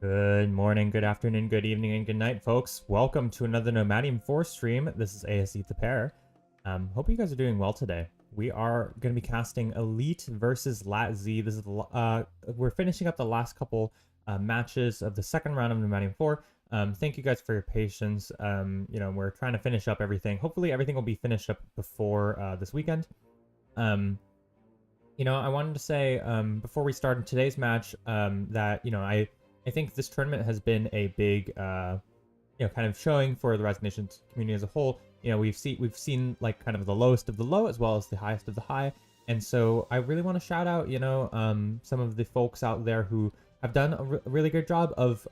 Good morning, good afternoon, good evening, and good night, folks. Welcome to another Nomadium 4 stream. This is ASE the Pair. Hope you guys are doing well today. We are going to be casting Elite versus LAT-Z. This is we're finishing up the last couple matches of the second round of Nomadium 4. Thank you guys for your patience. We're trying to finish up everything. Hopefully, everything will be finished up before this weekend. I wanted to say before we start today's match that I think this tournament has been a big, kind of showing for the Rise of Nations community as a whole. We've seen like kind of the lowest of the low as well as the highest of the high, and so I really want to shout out, some of the folks out there who have done a really good job of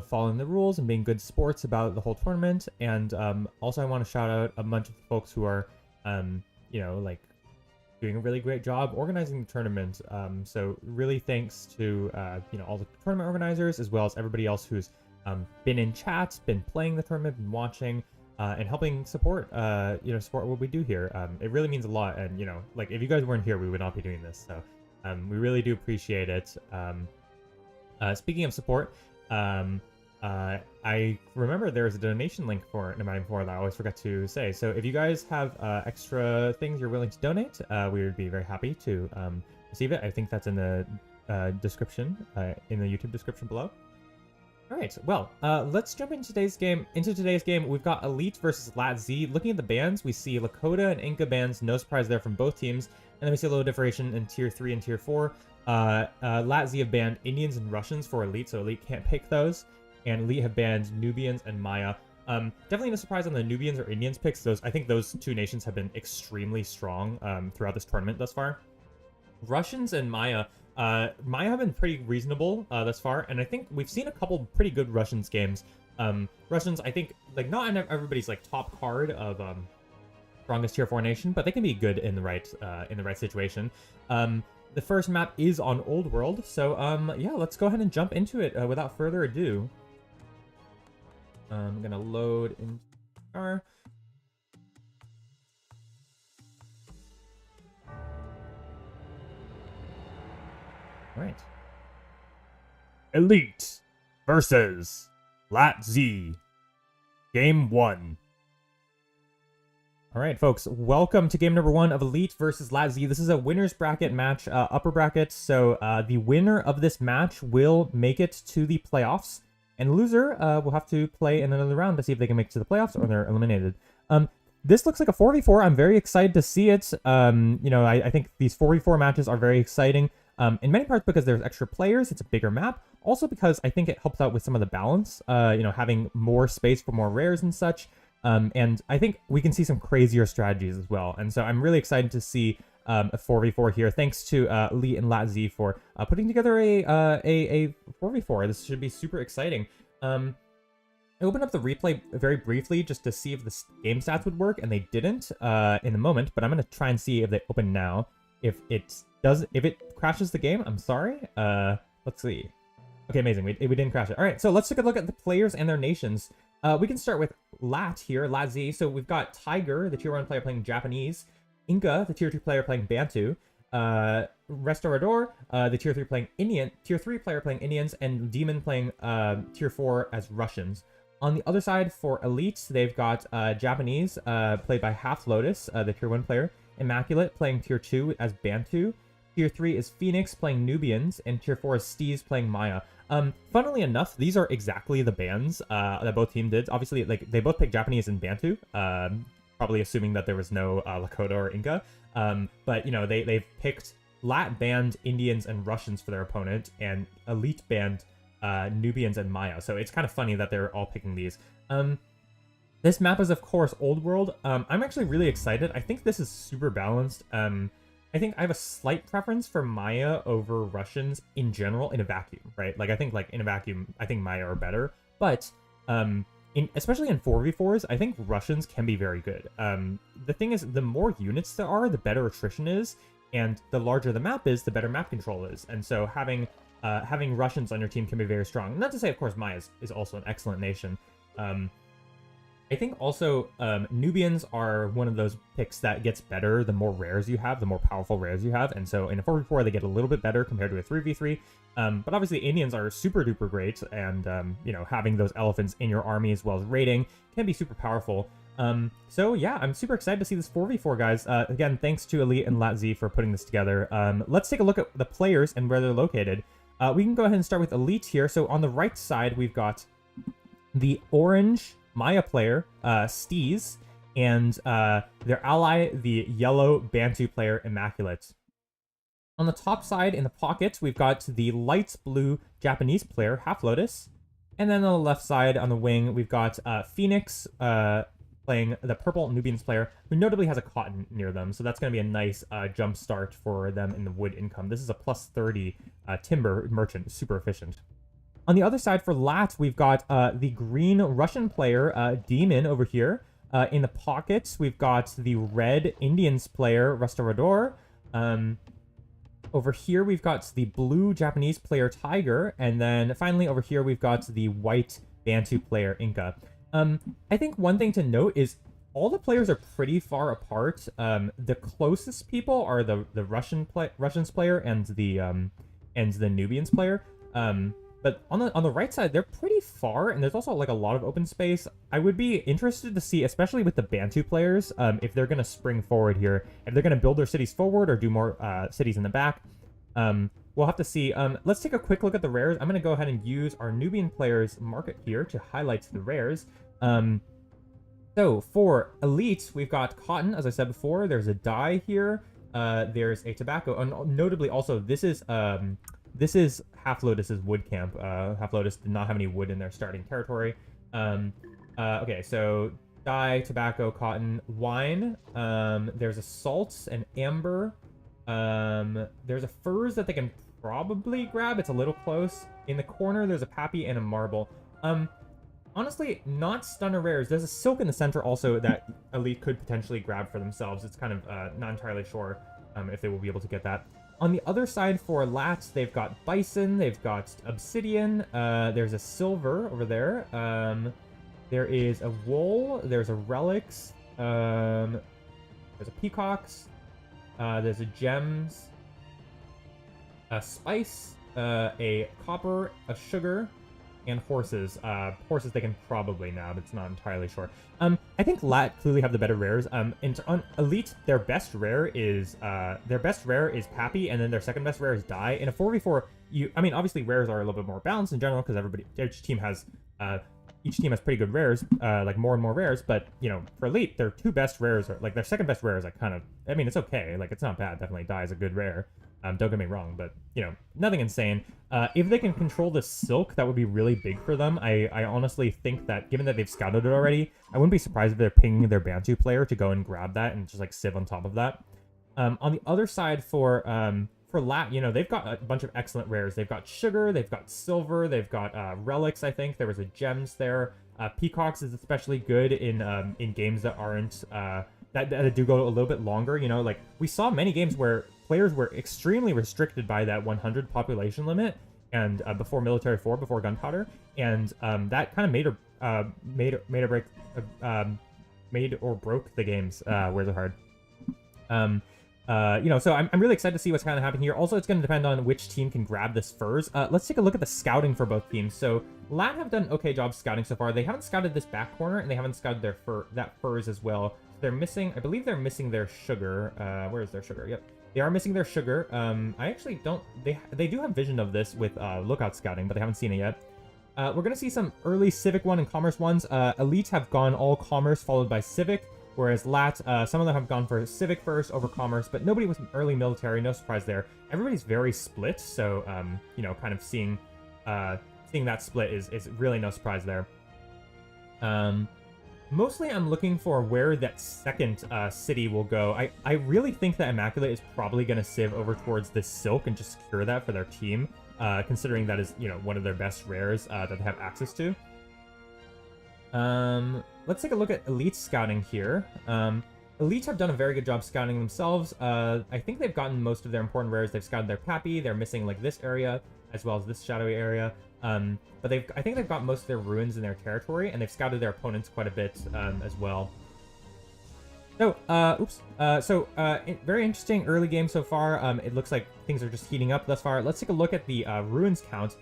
following the rules and being good sports about the whole tournament, and also I want to shout out a bunch of folks who are, doing a really great job organizing the tournament. So really thanks to all the tournament organizers as well as everybody else who's been in chat, been playing the tournament, been watching, and helping support support what we do here. It really means a lot, and if you guys weren't here, we would not be doing this. So we really do appreciate it. Speaking of support, I remember there's a donation link for Nomadium 4 that I always forget to say. So if you guys have extra things you're willing to donate, we would be very happy to receive it. I think that's in the description, in the YouTube description below. All right, well, let's jump into today's game. We've got Elite versus LAT-Z. Looking at the bans, we see Lakota and Inca bans, no surprise there from both teams. And then we see a little differentiation in Tier 3 and Tier 4. LAT-Z have banned Indians and Russians for Elite, so Elite can't pick those. And Elite have banned Nubians and Maya. Definitely no surprise on the Nubians or Indians picks. I think those two nations have been extremely strong throughout this tournament thus far. Russians and Maya have been pretty reasonable thus far, and I think we've seen a couple pretty good Russians games. Russians, I think, not everybody's top card of strongest Tier 4 nation, but they can be good in the right situation. The first map is on Old World, so yeah, let's go ahead and jump into it without further ado. I'm gonna load into the car. All right. Elite versus LAT-Z. Game 1. All right, folks, welcome to game number 1 of Elite versus LAT-Z. This is a winner's bracket match, upper bracket, so the winner of this match will make it to the playoffs, and the loser will have to play in another round to see if they can make it to the playoffs or they're eliminated. This looks like a 4v4. I'm very excited to see it. I think these 4v4 matches are very exciting, in many parts because there's extra players, it's a bigger map, also because I think it helps out with some of the balance, having more space for more rares and such. And I think we can see some crazier strategies as well. And so I'm really excited to see a 4v4 here. Thanks to Elite and LAT-Z for putting together a 4v4. This should be super exciting. I opened up the replay very briefly just to see if the game stats would work, and they didn't in the moment, but I'm going to try and see if they open now. If it crashes the game, I'm sorry. Let's see. Okay, amazing. We didn't crash it. All right, so let's take a look at the players and their nations. We can start with LAT here, LAT-Z. So we've got Tiger, the Tier 1 player playing Japanese. Inca, the Tier 2 player playing Bantu. Restaurador, the Tier 3 playing Indian. Tier 3 player playing Indians. And Demon playing Tier 4 as Russians. On the other side, for Elite, they've got Japanese, played by Half Lotus, the Tier 1 player. Immaculate playing Tier 2 as Bantu. Tier 3 is Phoenix playing Nubians. And Tier 4 is Steez playing Maya. Funnily enough, these are exactly the bans that both teams did. Obviously, they both picked Japanese and Bantu, probably assuming that there was no Lakota or Inca. But they've picked LAT banned Indians and Russians for their opponent, and Elite banned Nubians and Maya. So it's kind of funny that they're all picking these. This map is, of course, Old World. I'm actually really excited. I think this is super balanced. I think I have a slight preference for Maya over Russians in general in a vacuum, right? I think in a vacuum, I think Maya are better. But especially in 4v4s, I think Russians can be very good. The thing is, the more units there are, the better attrition is, and the larger the map is, the better map control is. And so having Russians on your team can be very strong. Not to say, of course, Maya is also an excellent nation. I think also Nubians are one of those picks that gets better the more rares you have, the more powerful rares you have. And so in a 4v4, they get a little bit better compared to a 3v3. But obviously Indians are super duper great. And, having those elephants in your army as well as raiding can be super powerful. So yeah, I'm super excited to see this 4v4, guys. Again, thanks to Elite and LAT-Z for putting this together. Let's take a look at the players and where they're located. We can go ahead and start with Elite here. So on the right side, we've got the orange Maya player, Steez, and their ally, the yellow Bantu player, Immaculate. On the top side, in the pocket, we've got the light blue Japanese player, Half Lotus. And then on the left side, on the wing, we've got Phoenix playing the purple Nubians player, who notably has a cotton near them. So that's going to be a nice jump start for them in the wood income. This is a plus 30 timber merchant, super efficient. On the other side for LAT, we've got the green Russian player, Demon, over here. In the pockets, we've got the red Indians player, Restaurador. Over here, we've got the blue Japanese player, Tiger. And then finally, over here, we've got the white Bantu player, Inca. I think one thing to note is all the players are pretty far apart. The closest people are the Russians player and the Nubians player. But on the right side, they're pretty far, and there's also like a lot of open space. I would be interested to see, especially with the Bantu players, if they're going to spring forward here, if they're going to build their cities forward or do more cities in the back. We'll have to see. Let's take a quick look at the rares. I'm going to go ahead and use our Nubian players market here to highlight the rares. So for Elite, we've got cotton, as I said before. There's a dye here. There's a tobacco. And notably, also, this is Half Lotus's wood camp. Half Lotus did not have any wood in their starting territory. Okay, so dye, tobacco, cotton, wine. There's a salt, an amber. There's a furs that they can probably grab. It's a little close. In the corner, there's a pappy and a marble. Honestly, not stunner rares. There's a silk in the center also that Elite could potentially grab for themselves. It's kind of not entirely sure if they will be able to get that. On the other side for LAT, they've got bison, they've got obsidian, there's a silver over there, there is a wool, there's a relics, there's a peacocks, there's a gems, a spice, a copper, a sugar, and horses. Horses they can probably nab, it's not entirely sure. I think LAT clearly have the better rares. On Elite, their best rare is Pappy, and then their second best rare is Dye. In a 4v4, obviously rares are a little bit more balanced in general because each team has pretty good rares, like more and more rares. But for Elite, their two best rares are like their second best rare is like it's okay, like it's not bad. Definitely Dye is a good rare. Don't get me wrong, but nothing insane. If they can control the silk, that would be really big for them. I honestly think that given that they've scouted it already, I wouldn't be surprised if they're pinging their Bantu player to go and grab that and just like civ on top of that. On the other side for LAT, they've got a bunch of excellent rares. They've got sugar, they've got silver, they've got relics. I think there was a gems there. Peacocks is especially good in games that aren't that do go a little bit longer. Like we saw many games where players were extremely restricted by that 100 population limit and before Military 4, before Gunpowder, and that kind of made or broke the games. Words are hard. So I'm really excited to see what's kind of happening here. Also, it's going to depend on which team can grab this furs. Let's take a look at the scouting for both teams. So LAT have done an okay job scouting so far. They haven't scouted this back corner, and they haven't scouted that furs as well. They're missing, I believe they're missing their sugar. Where is their sugar? Yep. They are missing their sugar. I actually don't... They do have vision of this with lookout scouting, but they haven't seen it yet. We're going to see some early Civic 1 and Commerce 1s. Elite have gone all Commerce followed by Civic, whereas LAT, some of them have gone for Civic first over Commerce, but nobody was early military. No surprise there. Everybody's very split, so, kind of seeing that split is really no surprise there. Mostly I'm looking for where that second city will go. I really think that Immaculate is probably going to civ over towards this Silk and just secure that for their team, considering that is, one of their best rares that they have access to. Let's take a look at Elite scouting here. Elites have done a very good job scouting themselves. I think they've gotten most of their important rares. They've scouted their Pappy. They're missing like this area as well as this shadowy area. But I think they've got most of their ruins in their territory, and they've scouted their opponents quite a bit as well. So, very interesting early game so far. It looks like things are just heating up thus far. Let's take a look at the ruins count.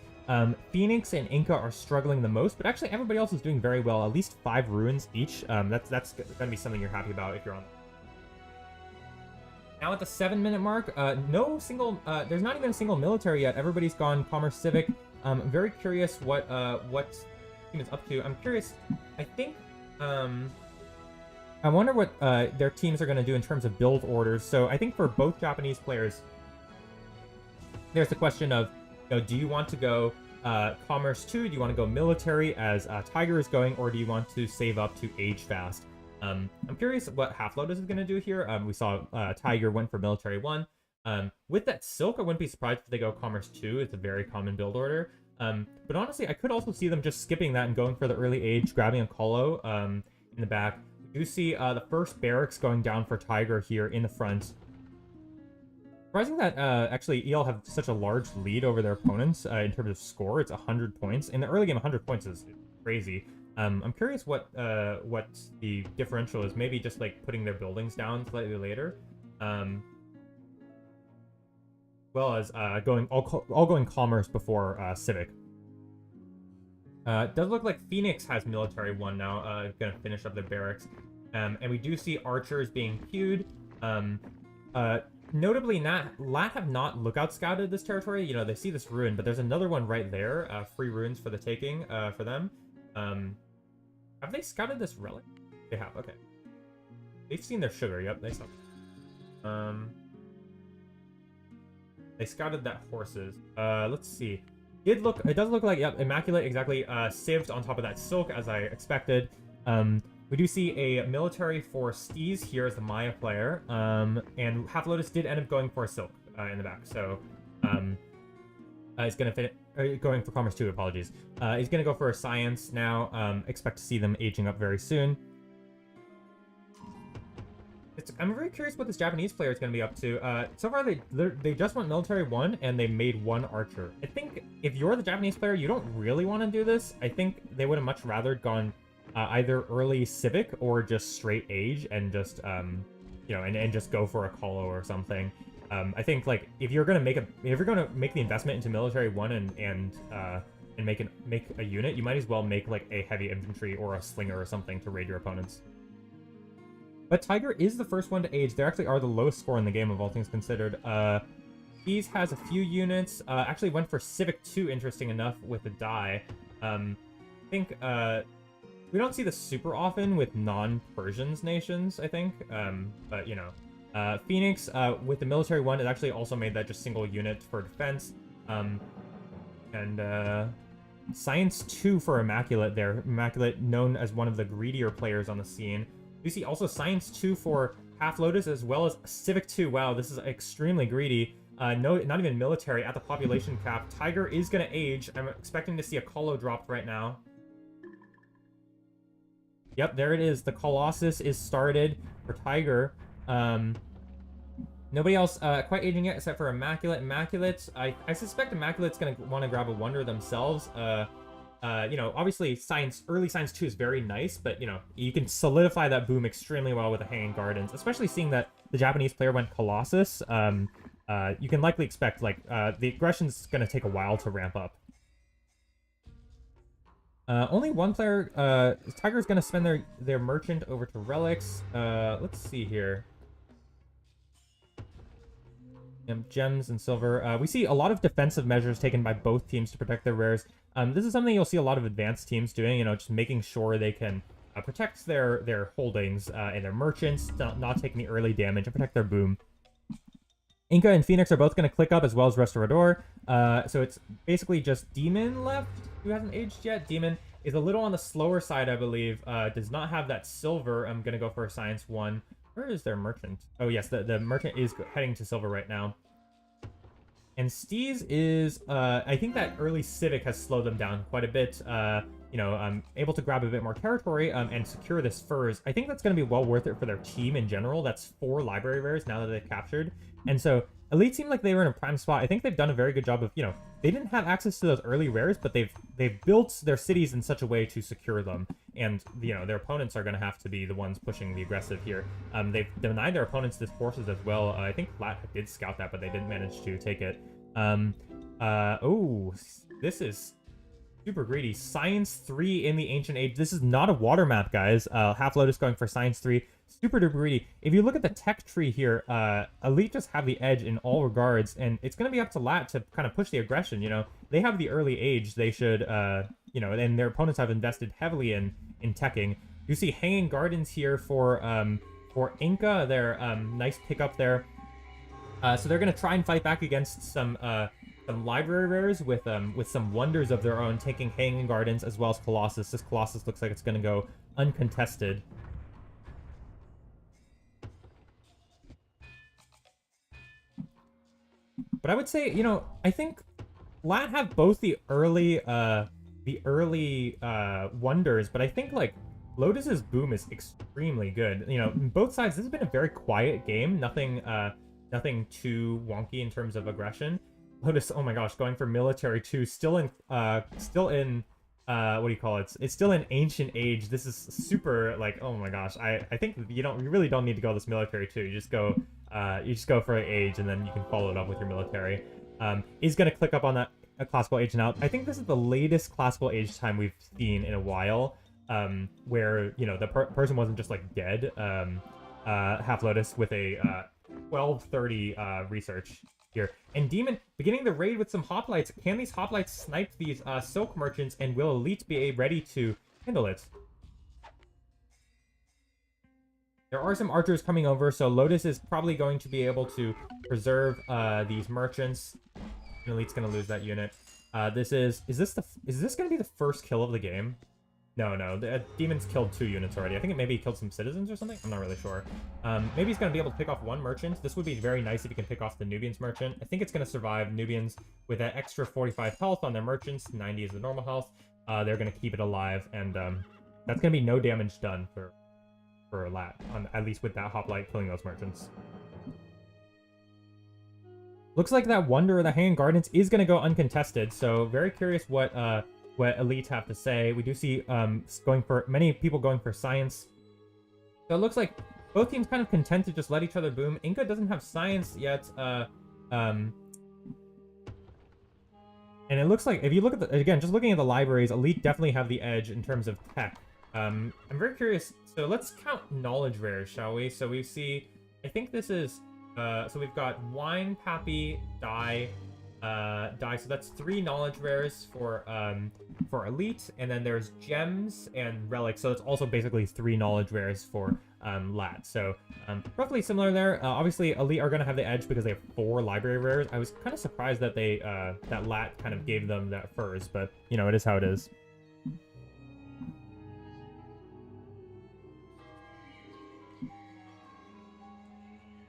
Phoenix and Inca are struggling the most, but actually everybody else is doing very well. At least 5 ruins each. That's gonna be something you're happy about if you're on. Now at the 7-minute mark, no single, there's not even a single military yet. Everybody's gone Commerce Civic. I'm very curious what team is up to. I'm curious. I think, I wonder what their teams are going to do in terms of build orders. So I think for both Japanese players, there's the question of, do you want to go Commerce 2? Do you want to go military as Tiger is going, or do you want to save up to age fast? I'm curious what Half Lotus is going to do here. We saw Tiger went for military 1. With that Silk, I wouldn't be surprised if they go Commerce 2. It's a very common build order. But honestly, I could also see them just skipping that and going for the early age, grabbing a Colo in the back. We do see the first barracks going down for Tiger here in the front. Surprising that actually EL have such a large lead over their opponents in terms of score. It's 100 points. In the early game, 100 points is crazy. I'm curious what the differential is. Maybe just like putting their buildings down slightly later. Well as going Commerce before Civic. It does look like Phoenix has military 1 now, gonna finish up their barracks. And we do see archers being queued. Notably, LAT have not lookout scouted this territory. You know, they see this ruin, but there's another one right there. Free ruins for the taking for them. Have they scouted this relic? They have, okay. They've seen their sugar, yep, they saw. They scouted that horses. Let's see. It does look like, yep, Immaculate, exactly. Cived on top of that Silk, as I expected. We do see a military for Steez here as the Maya player. And Half Lotus did end up going for a Silk in the back. So, he's going to fit going for Commerce 2, apologies. He's going to go for a Science now. Expect to see them aging up very soon. I'm very curious what this Japanese player is going to be up to. So far, they just went military 1, and they made 1 archer. I think if you're the Japanese player, you don't really want to do this. I think they would have much rather gone either early Civic or just straight age and just, you know, and just go for a Colo or something. I think like if you're gonna make the investment into military 1 and make a unit, you might as well make like a heavy infantry or a slinger or something to raid your opponents. But Tiger is the first one to age. They actually are the lowest score in the game, of all things considered. Steez has a few units. Actually went for Civic 2, interesting enough, with a die. I think we don't see this super often with non-Persians nations, I think. But, you know. Phoenix, with the military 1, it actually also made that just single unit for defense. Science 2 for Immaculate there. Immaculate, known as one of the greedier players on the scene. You see also Science 2 for Half Lotus, as well as Civic 2. Wow, this is extremely greedy. No, not even military at the population cap. Tiger is going to age. I'm expecting to see a Colo dropped right now. Yep, there it is. The Colossus is started for Tiger. Nobody else quite aging yet except for Immaculate. Immaculate, I suspect Immaculate's going to want to grab a Wonder themselves. You know, obviously early Science 2 is very nice, but, you know, you can solidify that boom extremely well with the Hanging Gardens, especially seeing that the Japanese player went Colossus. You can likely expect, like, the aggression's going to take a while to ramp up. Only one player, Tiger's going to spend their merchant over to relics. Let's see here. Gems and silver. We see a lot of defensive measures taken by both teams to protect their rares. This is something you'll see a lot of advanced teams doing, you know, just making sure they can protect their holdings and their merchants, not taking the early damage, and protect their boom. Inca and Phoenix are both going to click up, as well as Restaurador. So it's basically just Demon left, who hasn't aged yet. Demon is a little on the slower side, I believe. Does not have that silver. I'm going to go for a Science 1. Where is their merchant? Oh, yes, the merchant is heading to silver right now. And Steez is, I think that early Civic has slowed them down quite a bit. you know, able to grab a bit more territory and secure this furs, I think that's going to be well worth it for their team in general. That's 4 library rares now that they've captured. And so Elite seemed like they were in a prime spot. I think they've done a very good job of, you know, they didn't have access to those early rares, but they've built their cities in such a way to secure them. And, you know, their opponents are going to have to be the ones pushing the aggressive here. They've denied their opponents this forces as well. I think LAT did scout that, but they didn't manage to take it. Oh, this is super greedy. Science 3 in the Ancient Age. This is not a water map, guys. Half Lotus going for Science 3. Super duper greedy. If you look at the tech tree here, Elite just have the edge in all regards, and it's going to be up to LAT to kind of push the aggression, you know. They have the early age. They should, you know, and their opponents have invested heavily in teching. You see Hanging Gardens here for Inca. They're nice pickup there. So they're going to try and fight back against some library rares with some wonders of their own, taking Hanging Gardens as well as Colossus. This Colossus looks like it's going to go uncontested. But I would say, you know, I think LAT have both the early wonders, but I think like Lotus's boom is extremely good. You know, both sides. This has been a very quiet game. Nothing too wonky in terms of aggression. Lotus, oh my gosh, going for military too. Still in what do you call it? It's still in Ancient Age. This is super like, oh my gosh. I think you really don't need to go this military too. You just go for an age, and then you can follow it up with your military. Is gonna click up on that classical age now. I think this is the latest classical age time we've seen in a while, where, you know, the person wasn't just like dead. Half Lotus with a 1230 research here. And Demon beginning the raid with some hoplites. Can these hoplites snipe these silk merchants, and will Elite be ready to handle it? There are some archers coming over, so Lotus is probably going to be able to preserve these merchants. And Elite's going to lose that unit. Is this going to be the first kill of the game? No, the Demon's killed 2 units already. I think maybe he killed some citizens or something. I'm not really sure. Maybe he's going to be able to pick off 1 merchant. This would be very nice if he can pick off the Nubians merchant. I think it's going to survive. Nubians with that extra 45 health on their merchants. 90 is the normal health. They're going to keep it alive, and that's going to be no damage done for LAT, at least with that hoplite killing those merchants. Looks like that Wonder of the Hanging Gardens is going to go uncontested, so very curious what Elite have to say. We do see many people going for Science. So it looks like both teams kind of content to just let each other boom. Inca doesn't have Science yet. And it looks like, if you look at again, just looking at the libraries, Elite definitely have the edge in terms of tech. I'm very curious. So let's count knowledge rares, shall we? So we see, I think this is, so we've got Wine, Pappy, Die. So that's 3 knowledge rares for Elite, and then there's Gems and Relics, so it's also basically 3 knowledge rares for LAT. So roughly similar there. Obviously, Elite are going to have the edge because they have 4 library rares. I was kind of surprised that they that LAT kind of gave them that furs, but you know, it is how it is.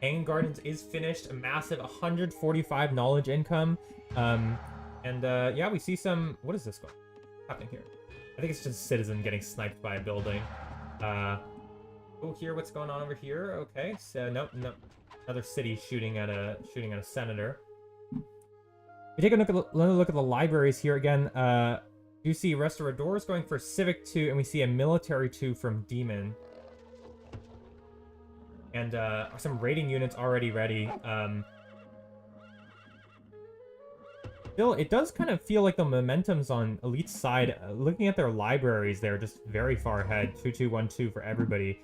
Hanging Gardens is finished, a massive 145 knowledge income. Yeah, we see some, what is this going happening here? I think it's just a citizen getting sniped by a building. Oh, here, what's going on over here? Okay, so nope, another city shooting at a senator. We take another look at the libraries here again. You see Restauradors going for Civic 2, and we see a Military 2 from Demon. And some raiding units already ready. Still, it does kind of feel like the momentum's on Elite's side. Looking at their libraries, they're just very far ahead. 2-2-1-2 for everybody.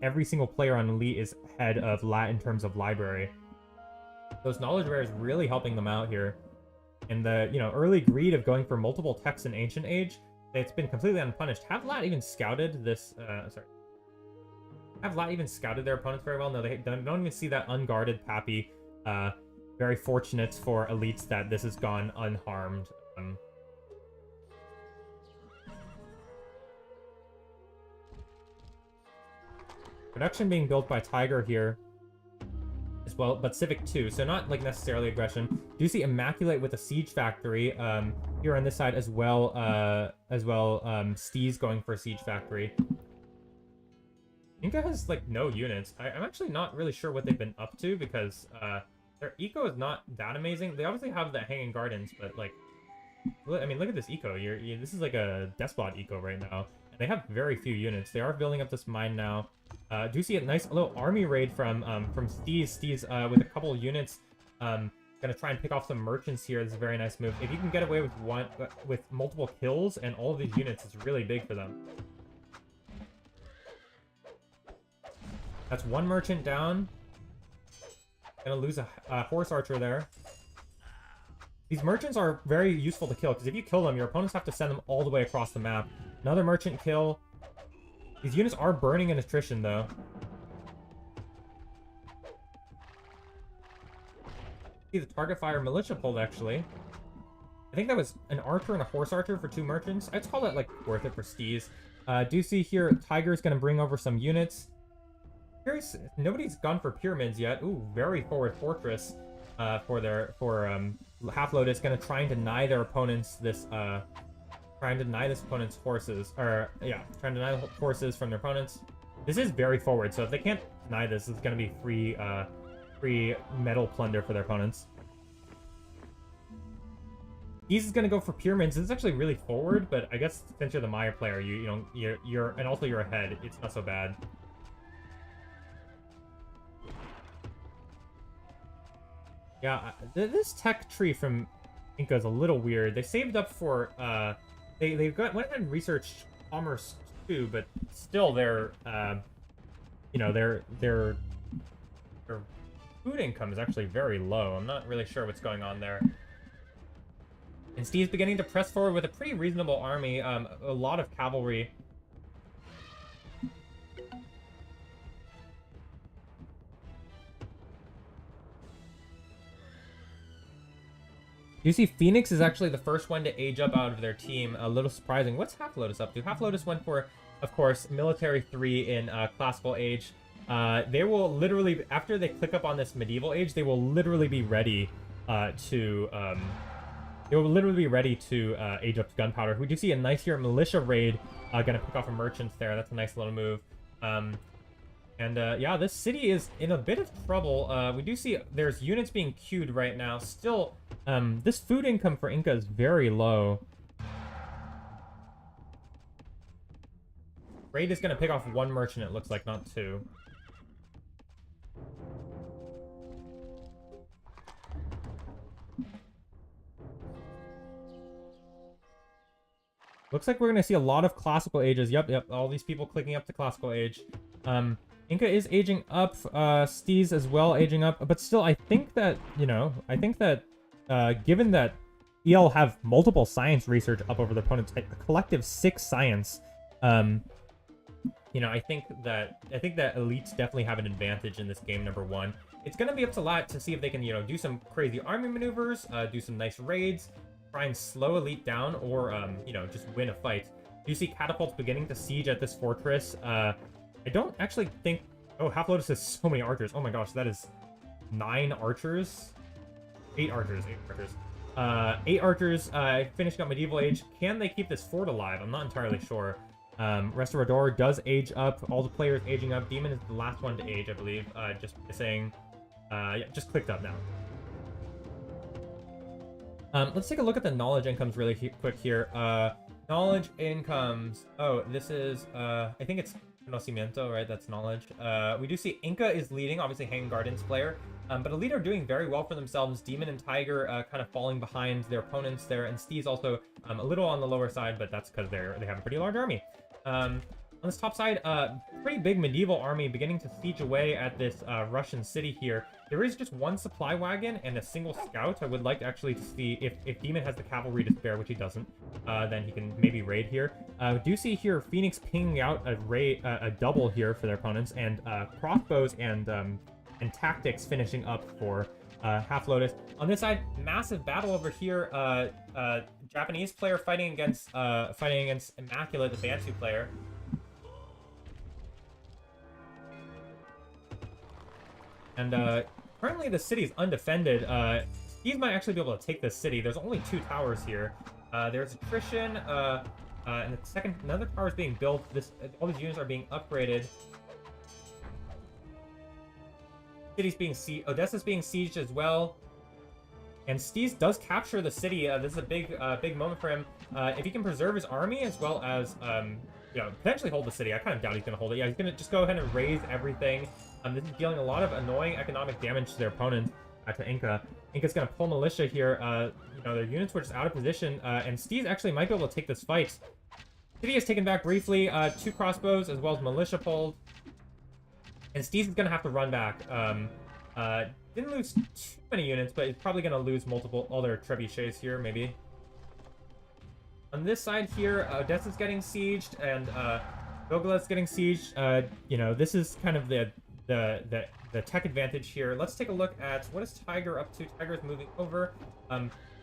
Every single player on Elite is ahead of LAT in terms of library. Those knowledge rares really helping them out here. And the, you know, early greed of going for multiple techs in Ancient Age, it's been completely unpunished. Have LAT even scouted this? Have LAT even scouted their opponents very well? No, they don't even see that unguarded Pappy. Very fortunate for Elites that this has gone unharmed. Production being built by Tiger here as well, but Civic 2, so not like necessarily aggression. Do you see Immaculate with a Siege Factory? here on this side as well. Steez going for a siege factory. Inca has like no units. I'm actually not really sure what they've been up to because their eco is not that amazing. They obviously have the hanging gardens, but like, I mean, look at this eco. This is like a despot eco right now. And they have very few units. They are building up this mine now. Do see a nice little army raid from Steez. Steez with a couple units. Gonna try and pick off some merchants here. This is a very nice move. If you can get away with multiple kills and all of these units, it's really big for them. That's one merchant down. Gonna lose a horse archer there. These merchants are very useful to kill, because if you kill them, your opponents have to send them all the way across the map. Another merchant kill. These units are burning in attrition, though. See the target fire militia pulled, actually. I think that was an archer and a horse archer for 2 merchants. I'd call that, like, worth it for Steez. Do see here, Tiger's gonna bring over some units. Nobody's gone for pyramids yet. Ooh, very forward fortress for Half Lotus, gonna try and deny their opponents this trying to deny this opponent's horses, or yeah, trying to deny the horses from their opponents. This is very forward, so if they can't deny this, it's gonna be free metal plunder for their opponents. He's gonna go for pyramids. This is actually really forward, but I guess since you're the Maya player, you're and also you're ahead, it's not so bad. Yeah, this tech tree from Inca is a little weird. They saved up for, went ahead and researched commerce too, but still their food income is actually very low. I'm not really sure what's going on there. And Steve's beginning to press forward with a pretty reasonable army, a lot of cavalry. You see Phoenix is actually the first one to age up out of their team. A little surprising. What's Half Lotus up to? Half Lotus went for, of course, Military 3 in Classical Age. They will literally, after they click up on this Medieval Age, they will literally be ready to age up to Gunpowder. We do see a nice here Militia Raid. Gonna pick off a Merchants there. That's a nice little move. Yeah, this city is in a bit of trouble. We do see there's units being queued right now. Still, this food income for Inca is very low. Raid is going to pick off 1 merchant, it looks like, not 2. Looks like we're going to see a lot of Classical Ages. Yep, all these people clicking up to Classical Age. Inca is aging up, Steez as well aging up, but still, I think that, given that EL have multiple science research up over their opponents, a collective 6 science, I think that elites definitely have an advantage in this game, number 1. It's going to be up to LAT to see if they can, do some crazy army maneuvers, do some nice raids, try and slow elite down, or, just win a fight. You see catapults beginning to siege at this fortress. I don't actually think... Oh, Half Lotus has so many archers. Oh my gosh, that is 9 archers. 8 archers. 8 archers finishing up Medieval Age. Can they keep this fort alive? I'm not entirely sure. Restaurador does age up. All the players aging up. Demon is the last one to age, I believe. Just missing. Yeah, just clicked up now. Let's take a look at the knowledge incomes really quick here. Knowledge incomes. Oh, this is, I think it's Conocimiento, right? That's knowledge. We do see Inca is leading, obviously Hanging Gardens player. But Elite are doing very well for themselves. Demon and Tiger kind of falling behind their opponents there. And Steez also a little on the lower side, but that's because they have a pretty large army. On this top side, pretty big medieval army beginning to siege away at this Russian city here. There is just 1 supply wagon and a single scout. I would like to actually see if Demon has the cavalry to spare, which he doesn't, then he can maybe raid here. Do see here Phoenix pinging out a double here for their opponents, and crossbows and tactics finishing up for Half Lotus. On this side, massive battle over here. Japanese player fighting against Immaculate, the Bantu player. And currently the city is undefended. Steve might actually be able to take this city. There's only 2 towers here. There's attrition. And the second, another tower is being built. All these units are being upgraded. City's being sieged. Odessa's being sieged as well. And Steez does capture the city. This is a big moment for him. If he can preserve his army as well as, potentially hold the city. I kind of doubt he's going to hold it. Yeah, he's going to just go ahead and raise everything. This is dealing a lot of annoying economic damage to their opponent, to Inca. Inca's going to pull militia here. Their units were just out of position. And Steez actually might be able to take this fight. City is taken back briefly. 2 crossbows as well as militia pulled. And Steez is going to have to run back. Didn't lose too many units, but he's probably going to lose multiple other trebuchets here, maybe. On this side here, Odessa's getting sieged, and Gogola's getting sieged. This is kind of the tech advantage here. Let's take a look at what is Tiger up to. Tiger's moving over.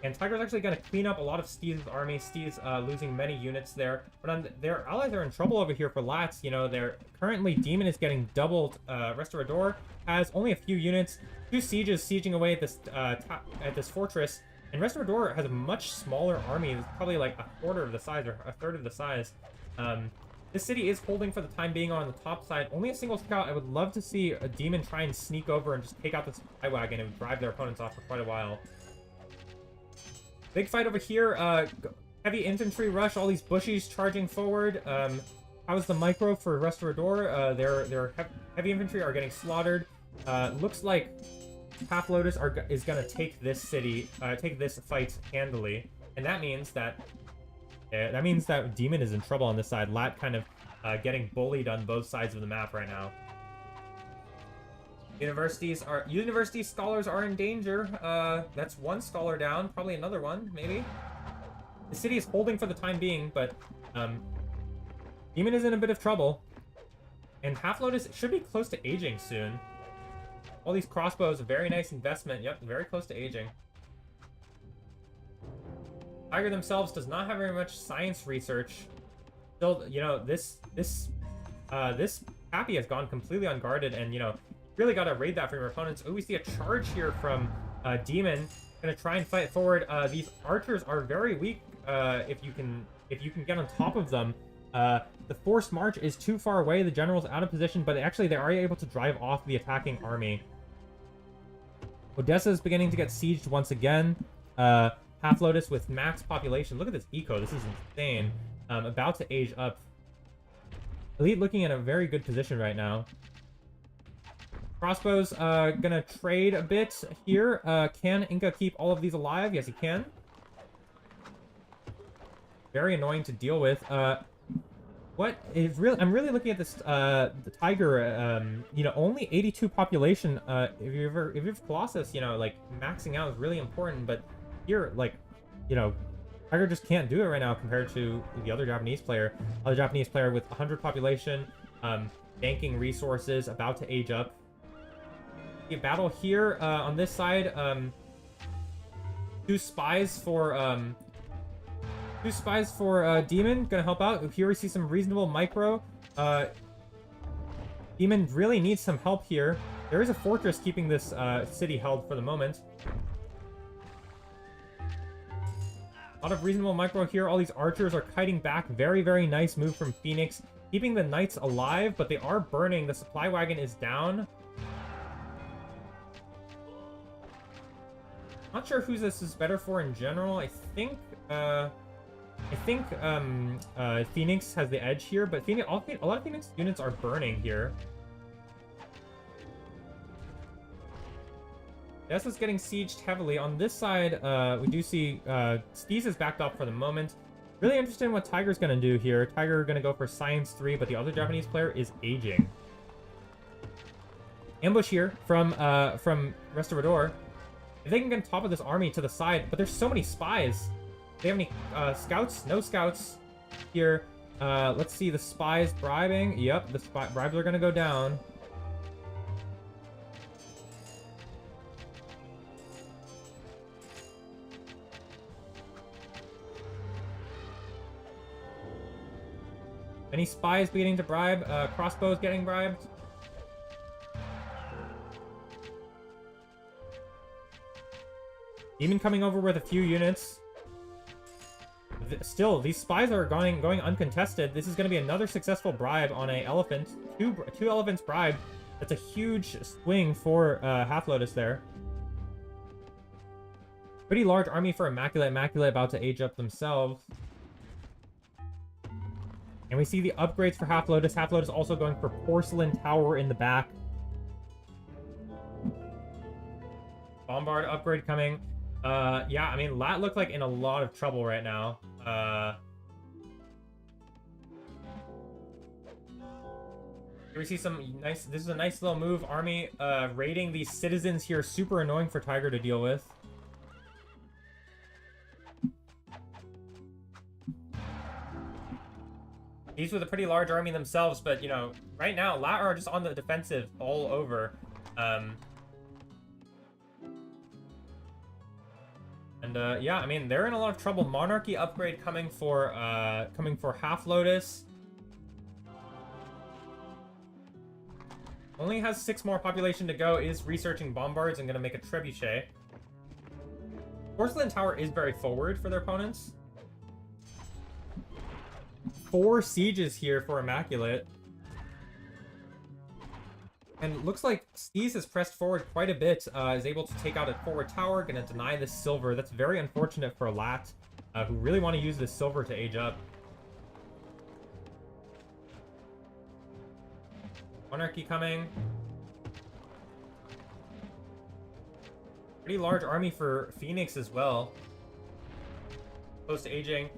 And Tiger's actually going to clean up a lot of Steez's army. Steez losing many units there. But their allies are in trouble over here for LATs. They're currently Demon is getting doubled. Restaurador has only a few units. 2 sieges sieging away at this fortress. And Restaurador has a much smaller army. It's probably like a quarter of the size or a third of the size. This city is holding for the time being on the top side. Only a single scout. I would love to see a Demon try and sneak over and just take out this supply wagon and drive their opponents off for quite a while. Big fight over here. Heavy infantry rush. All these bushies charging forward. How's the micro for Restaurador? Their heavy infantry are getting slaughtered. Looks like Half Lotus is going to take this city, take this fight handily. And that means that Demon is in trouble on this side. LAT kind of getting bullied on both sides of the map right now. University scholars are in danger. That's 1 scholar down, probably another one, maybe. The city is holding for the time being, but Demon is in a bit of trouble. And Half Lotus should be close to aging soon. All these crossbows, a very nice investment. Yep, very close to aging. Tiger themselves does not have very much science research. Still, this Pappy has gone completely unguarded, and really got to raid that from your opponents. Oh, we see a charge here from Demon. Gonna try and fight forward. These archers are very weak. If you can get on top of them. The forced march is too far away. The general's out of position, but actually they are able to drive off the attacking army. Odessa is beginning to get sieged once again. Half Lotus with max population. Look at this eco. This is insane. About to age up. Elite looking in a very good position right now. Crossbows gonna trade a bit here. Can Inca keep all of these alive? Yes, he can. Very annoying to deal with. I'm really looking at this the Tiger. Only 82 population. If you have Colossus, like maxing out is really important. But here, Tiger just can't do it right now compared to the other Japanese player. Other Japanese player with 100 population, banking resources, about to age up. A battle here on this side. 2 spies for Demon, gonna help out. Here we see some reasonable micro. Demon really needs some help here. There is a fortress keeping this city held for the moment. A lot of reasonable micro here. All these archers are kiting back. Very, very nice move from Phoenix. Keeping the knights alive, but they are burning. The supply wagon is down. Not sure who this is better for in general. I think Phoenix has the edge here, but a lot of Phoenix units are burning here. Odessa's getting sieged heavily. On this side, we do see Steez is backed up for the moment. Really interested in what Tiger's going to do here. Tiger going to go for Science 3, but the other Japanese player is aging. Ambush here from Restaurador. If they can get on top of this army to the side, but there's so many spies. Do they have any scouts? No scouts here. Let's see, the spies bribing. Yep, the bribes are going to go down. Any spies beginning to bribe? Crossbows getting bribed. Demon coming over with a few units. still, these spies are going uncontested. This is going to be another successful bribe on a elephant. Two elephants bribe. That's a huge swing for Half Lotus there. Pretty large army for Immaculate. Immaculate about to age up themselves. And we see the upgrades for Half Lotus. Half Lotus also going for Porcelain Tower in the back. Bombard upgrade coming. Yeah, I mean, LAT look like in a lot of trouble right now. Here we see some nice... This is a nice little move. Army raiding these citizens here. Super annoying for Tiger to deal with. These were the pretty large army themselves, but, you know, right now, LAT are just on the defensive all over. Yeah, I mean, they're in a lot of trouble. Monarchy upgrade coming for Half Lotus. Only has 6 more population to go, is researching bombards and gonna make a trebuchet. Porcelain Tower is very forward for their opponents. 4 sieges here for Immaculate. And it looks like Steez has pressed forward quite a bit, is able to take out a forward tower, gonna deny this silver. That's very unfortunate for LAT, who really want to use this silver to age up. Monarchy coming. Pretty large army for Phoenix as well. Close to aging.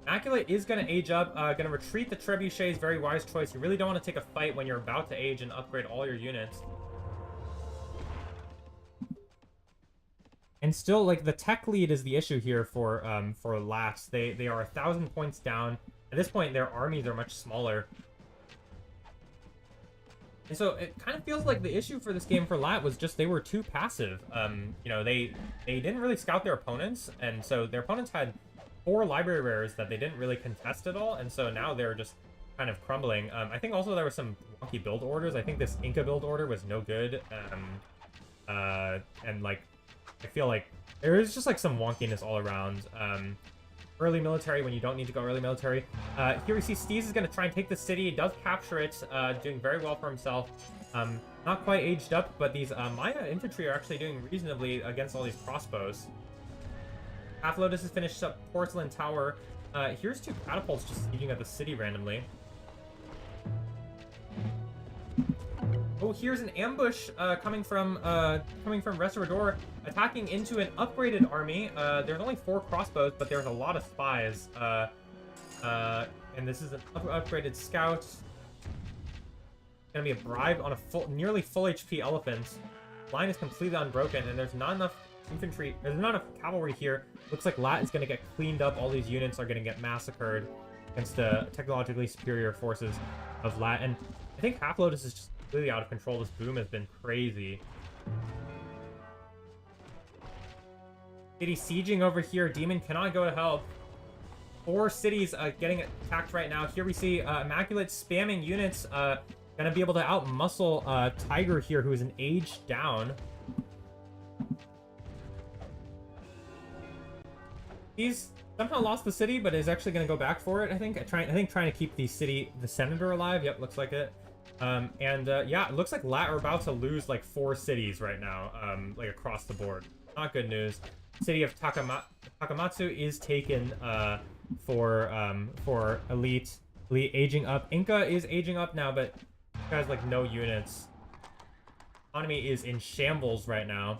Immaculate is going to age up, going to retreat the trebuchets, very wise choice. You really don't want to take a fight when you're about to age and upgrade all your units. And still, like, the tech lead is the issue here for LAT. They are 1,000 points down. At this point, their armies are much smaller. And so it kind of feels like the issue for this game for LAT was just they were too passive. You know, they didn't really scout their opponents, and so their opponents had 4 library rares that they didn't really contest at all, and so now they're just kind of crumbling. I think also there were some wonky build orders. I think this Inca build order was no good, and like I feel like there is just like some wonkiness all around. Early military when you don't need to go early military. Here we see Steez is going to try and take the city. Does capture it, doing very well for himself. Not quite aged up, but these Maya infantry are actually doing reasonably against all these crossbows. Half Lotus has finished up Porcelain Tower. Here's 2 catapults just sieging at the city randomly. Oh, here's an ambush coming from Restaurador, attacking into an upgraded army. There's only 4 crossbows, but there's a lot of spies. And this is an upgraded scout. Gonna be a bribe on a nearly full HP elephant. Line is completely unbroken, and there's not enough infantry. There's not enough cavalry here. Looks like LAT is going to get cleaned up. All these units are going to get massacred against the technologically superior forces of LAT. And I think Half Lotus is just completely out of control. This boom has been crazy. City sieging over here. Demon cannot go to help. 4 cities getting attacked right now. Here we see Immaculate spamming units. Going to be able to outmuscle Tiger here, who is an age down. He's somehow lost the city, but is actually going to go back for it, I think. I think trying to keep the senator alive. Yep, looks like it. Yeah, it looks like LAT are about to lose like 4 cities right now, like across the board. Not good news. City of Takamatsu is taken for elite aging up. Inca is aging up now, but has like no units. Economy is in shambles right now.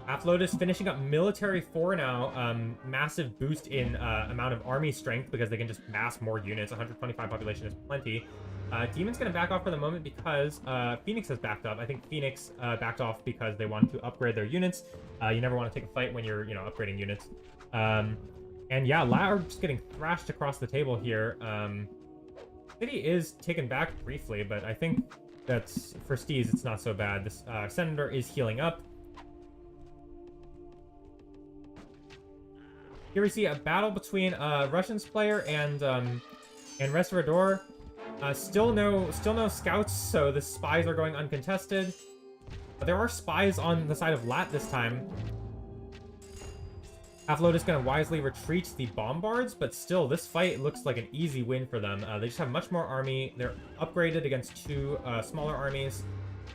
Half Lotus finishing up military 4 now. Massive boost in amount of army strength because they can just mass more units. 125 population is plenty. Demon's going to back off for the moment because Phoenix has backed up. I think Phoenix backed off because they wanted to upgrade their units. You never want to take a fight when you're, upgrading units. And yeah, LAT are just getting thrashed across the table here. City is taken back briefly, but I think that's for Steez, it's not so bad. This Senator is healing up. Here we see a battle between Russians player and Restaurador. Still no scouts, so the spies are going uncontested. But there are spies on the side of LAT this time. Half-Load is going to wisely retreat the Bombards, but still, this fight looks like an easy win for them. They just have much more army. They're upgraded against two smaller armies.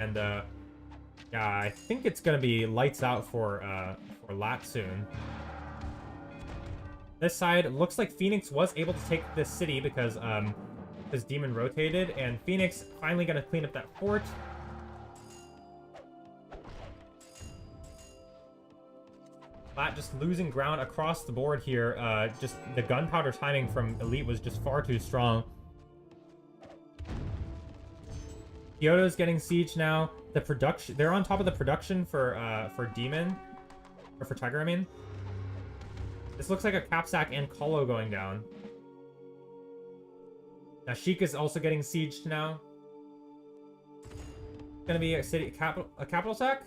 And, yeah, I think it's going to be lights out for LAT soon. This side, looks like Phoenix was able to take this city because Demon rotated, and Phoenix finally going to clean up that fort. LAT just losing ground across the board here. Just the gunpowder timing from Elite was just far too strong. Kyoto's getting siege now. The production, they're on top of the production for Demon, or for Tiger, I mean. This looks like a Capsack and Kolo going down. Now Sheik is also getting sieged now. It's gonna be a capital sack.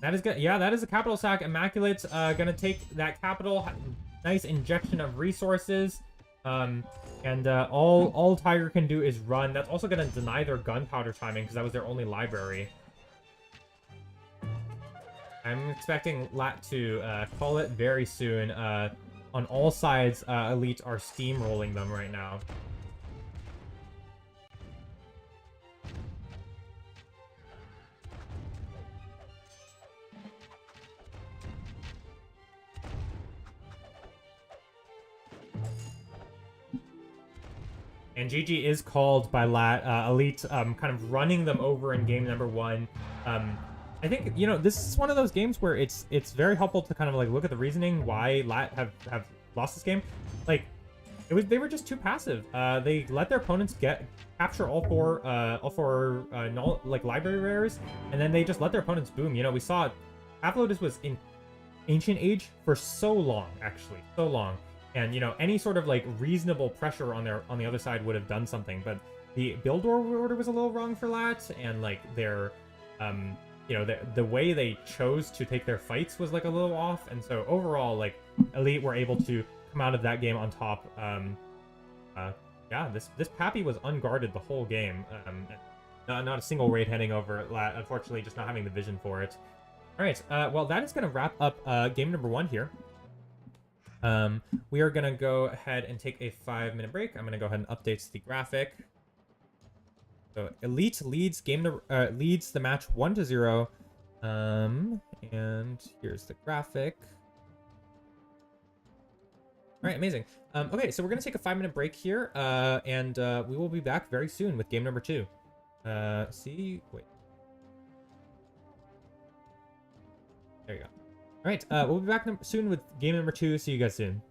That is good. Yeah, that is a capital sack. Immaculate's gonna take that capital. Nice injection of resources. And all Tiger can do is run. That's also gonna deny their gunpowder timing because that was their only library. I'm expecting LAT to call it very soon. On all sides, Elite are steamrolling them right now. And GG is called by LAT. Elite kind of running them over in game number 1. I think, you know, this is one of those games where it's very helpful to kind of like look at the reasoning why LAT have lost this game. Like, they were just too passive. They let their opponents capture all four like library rares, and then they just let their opponents boom. You know, we saw Half-Lotus was in Ancient Age for so long, actually, so long. And, you know, any sort of, like, reasonable pressure on the other side would have done something. But the build order was a little wrong for LAT, and, like, their, you know, the way they chose to take their fights was, like, a little off. And so, overall, like, Elite were able to come out of that game on top. Yeah, this Pappy was unguarded the whole game. Not a single raid heading over LAT, unfortunately, just not having the vision for it. All right, well, that is going to wrap up game number 1 here. We are gonna go ahead and take a 5-minute break. I'm gonna go ahead and update the graphic. So Elite leads leads the match 1-0. And here's the graphic. All right, amazing. Okay, so we're gonna take a 5-minute break here, and we will be back very soon with game number 2. Wait. There you go. All right, we'll be back soon with game number 2. See you guys soon.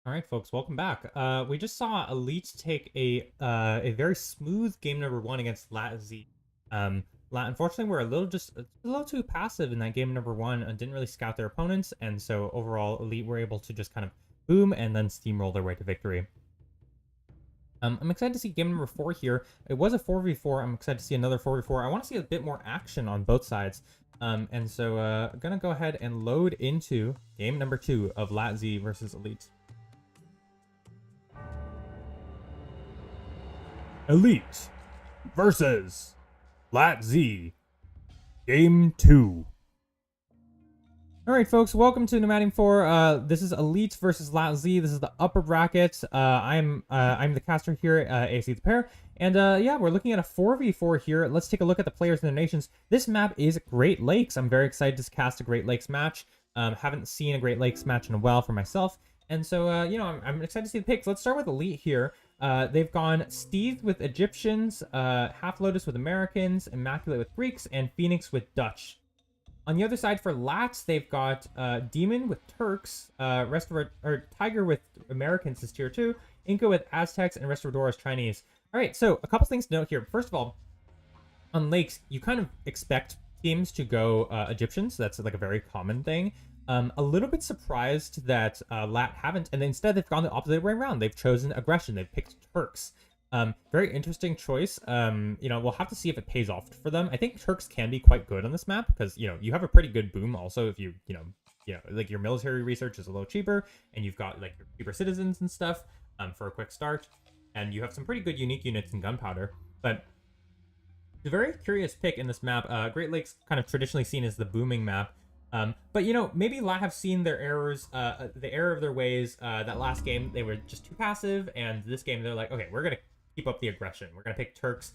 All right, folks, welcome back. We just saw Elite take a very smooth game number one against LAT Z. LAT, unfortunately, were a little too passive in that game number one and didn't really scout their opponents, and so overall, Elite were able to just kind of boom and then steamroll their way to victory. I'm excited to see game number 4 here. It was a 4v4. I'm excited to see another 4v4. I want to see a bit more action on both sides. And so I'm going to go ahead and load into game number 2 of LAT Z versus Elite. Elite versus LAT Z, game 2. All right, folks, welcome to Nomadium 4. This is Elite versus LAT Z. This is the upper bracket. I'm the caster here, AC the pair. And yeah, we're looking at a 4v4 here. Let's take a look at the players and their nations. This map is Great Lakes. I'm very excited to cast a Great Lakes match. Haven't seen a Great Lakes match in a while for myself. And so, you know, I'm excited to see the picks. Let's start with Elite here. They've gone Steve with Egyptians, Half Lotus with Americans, Immaculate with Greeks, and Phoenix with Dutch. On the other side for Lats, they've got Demon with Turks, Tiger with Americans is tier 2, Inca with Aztecs, and Restaurador is Chinese. All right, so a couple things to note here. First of all, on Lakes, you kind of expect teams to go Egyptians. That's like a very common thing. A little bit surprised that LAT haven't, and instead they've gone the opposite way around. They've chosen aggression. They've picked Turks. Very interesting choice. You know, we'll have to see if it pays off for them. I think Turks can be quite good on this map because, you know, you have a pretty good boom also if you know, like your military research is a little cheaper and you've got like your cheaper citizens and stuff for a quick start. And you have some pretty good unique units in gunpowder. But it's a very curious pick in this map. Great Lakes kind of traditionally seen as the booming map. But, you know, maybe LAT have seen their errors, the error of their ways. That last game, they were just too passive. And this game, they're like, okay, we're going to keep up the aggression. We're going to pick Turks.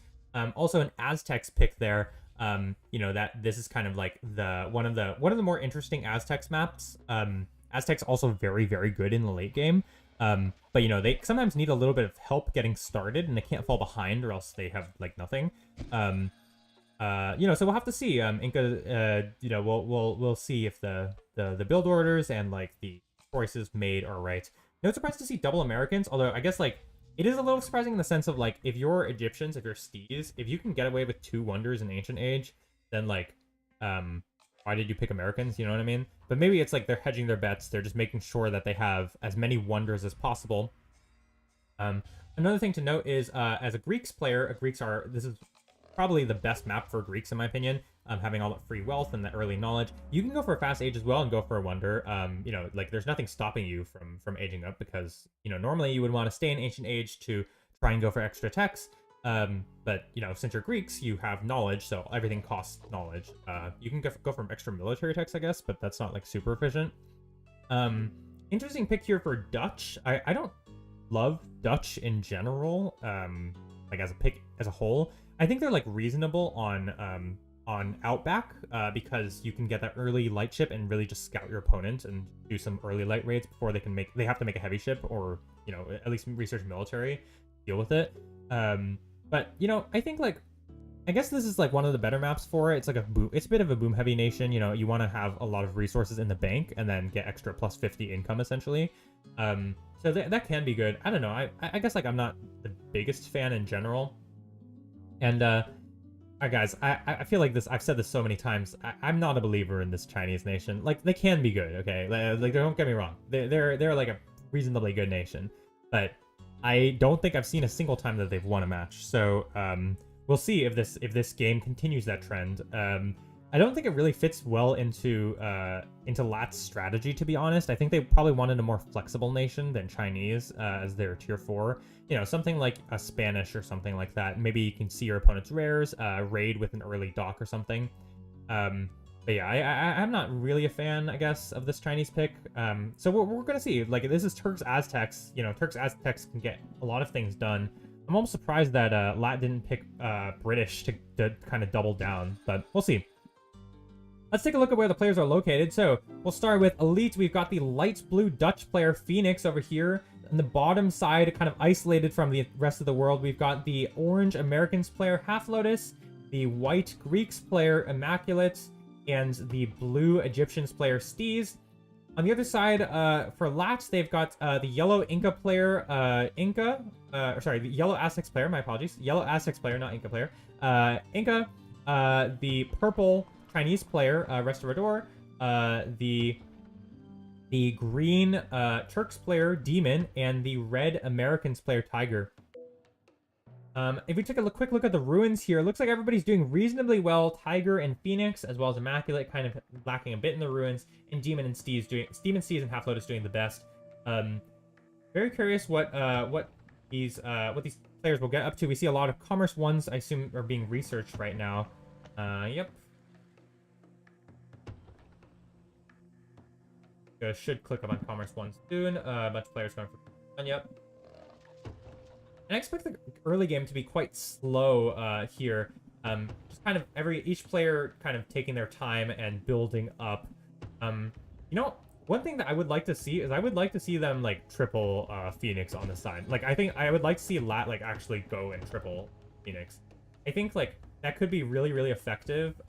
Also an Aztecs pick there. You know, that this is kind of like one of the more interesting Aztecs maps. Aztecs also very, very good in the late game. But, you know, they sometimes need a little bit of help getting started and they can't fall behind or else they have like nothing. You know, so we'll have to see. Inca, you know, we'll see if the build orders and like the choices made are right. No surprise to see double Americans, although I guess like it is a little surprising in the sense of like if you're Egyptians, if you're Stees, if you can get away with 2 wonders in Ancient Age, then like why did you pick Americans? You know what I mean? But maybe it's like they're hedging their bets. They're just making sure that they have as many wonders as possible. Another thing to note is as a Greeks player, this is probably the best map for Greeks in my opinion, having all that free wealth and that early knowledge. You can go for a fast age as well and go for a wonder. You know, like there's nothing stopping you from aging up because, you know, normally you would want to stay in Ancient Age to try and go for extra techs. But, you know, since you're Greeks, you have knowledge, so everything costs knowledge. You can go from extra military techs, I guess, but that's not like super efficient. Interesting pick here for Dutch. I don't love Dutch in general, like as a pick as a whole. I think they're like reasonable on Outback because you can get that early light ship and really just scout your opponent and do some early light raids before they have to make a heavy ship or, you know, at least research military, deal with it. But, you know, I think like, I guess this is like one of the better maps for it. It's like it's a bit of a boom heavy nation. You know, you want to have a lot of resources in the bank and then get extra plus 50 income essentially. So that can be good. I don't know. I guess like I'm not the biggest fan in general. And, guys, I feel like this, I've said this so many times, I'm not a believer in this Chinese nation. Like, they can be good, okay? Like, don't get me wrong. They're like a reasonably good nation. But I don't think I've seen a single time that they've won a match. So, we'll see if this game continues that trend. I don't think it really fits well into LAT's strategy, to be honest. I think they probably wanted a more flexible nation than Chinese as their tier 4. You know, something like a Spanish or something like that. Maybe you can see your opponent's rares, raid with an early dock or something. But yeah, I'm not really a fan, I guess, of this Chinese pick. So we're going to see. Like, this is Turks Aztecs. You know, Turks Aztecs can get a lot of things done. I'm almost surprised that LAT didn't pick British to kind of double down, but we'll see. Let's take a look at where the players are located. So we'll start with Elite. We've got the light blue Dutch player Phoenix over here. On the bottom side, kind of isolated from the rest of the world, we've got the orange Americans player Half Lotus, the white Greeks player Immaculate, and the blue Egyptians player Stees. On the other side, for LAT, they've got the yellow Inca player, the yellow Aztecs player, my apologies. Yellow Aztecs player, not Inca player. Inca, the purple Chinese player, Restaurador, the green Turks player, Demon, and the red Americans player, Tiger. If we take a quick look at the ruins here, it looks like everybody's doing reasonably well. Tiger and Phoenix, as well as Immaculate, kind of lacking a bit in the ruins, and Demon and Steve's and Half Lotus doing the best. Very curious what these players will get up to. We see a lot of Commerce ones, I assume, are being researched right now. Yep. Should click up on Commerce ones soon. A bunch of players going for yep. And I expect the early game to be quite slow here. Just kind of each player kind of taking their time and building up. You know, one thing that I would like to see is I would like to see them like triple Phoenix on the side. Like I think I would like to see LAT like actually go and triple Phoenix. I think like that could be really, really effective.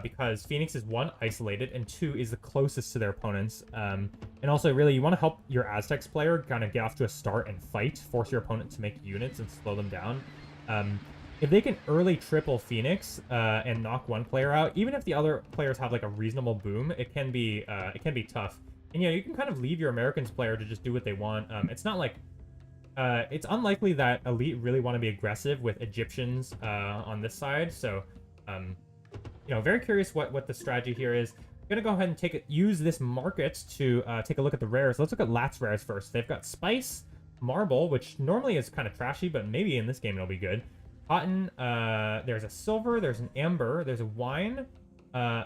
Because Phoenix is 1, isolated, and 2, is the closest to their opponents. And also, really, you want to help your Aztecs player kind of get off to a start and fight, force your opponent to make units and slow them down. If they can early triple Phoenix and knock one player out, even if the other players have like a reasonable boom, it can be tough. And you know, you can kind of leave your Americans player to just do what they want. It's not like it's unlikely that Elite really want to be aggressive with Egyptians on this side, so. You know, very curious what the strategy here is. I'm gonna go ahead and use this market to take a look at the rares. Let's look at LAT's rares first. They've got Spice, Marble, which normally is kind of trashy, but maybe in this game it'll be good. Cotton, there's a Silver, there's an Amber, there's a Wine,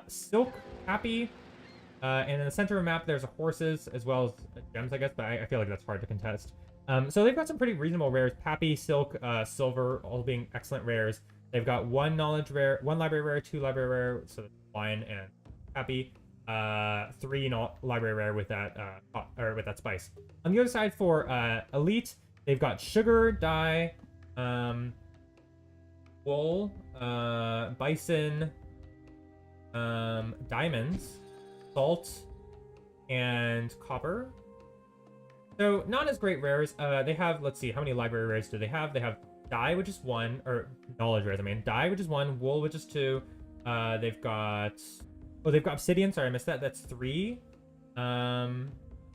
Silk, Happy, and in the center of the map there's a Horses, as well as Gems, I guess, but I feel like that's hard to contest. So they've got some pretty reasonable rares. Pappy, Silk, Silver, all being excellent rares. They've got 1 knowledge rare, 1 library rare, 2 library rare, so Wine and Happy, 3 library rare with that with that Spice. On the other side for Elite, they've got Sugar, Dye, Wool, Bison, Diamonds, Salt, and Copper. So not as great rares. They have, let's see, how many library rares do they have? They have Dye, which is 1, or knowledge rares, I mean. Dye, which is 1, Wool, which is 2. They've got Obsidian, sorry, I missed that. That's 3. Yeah,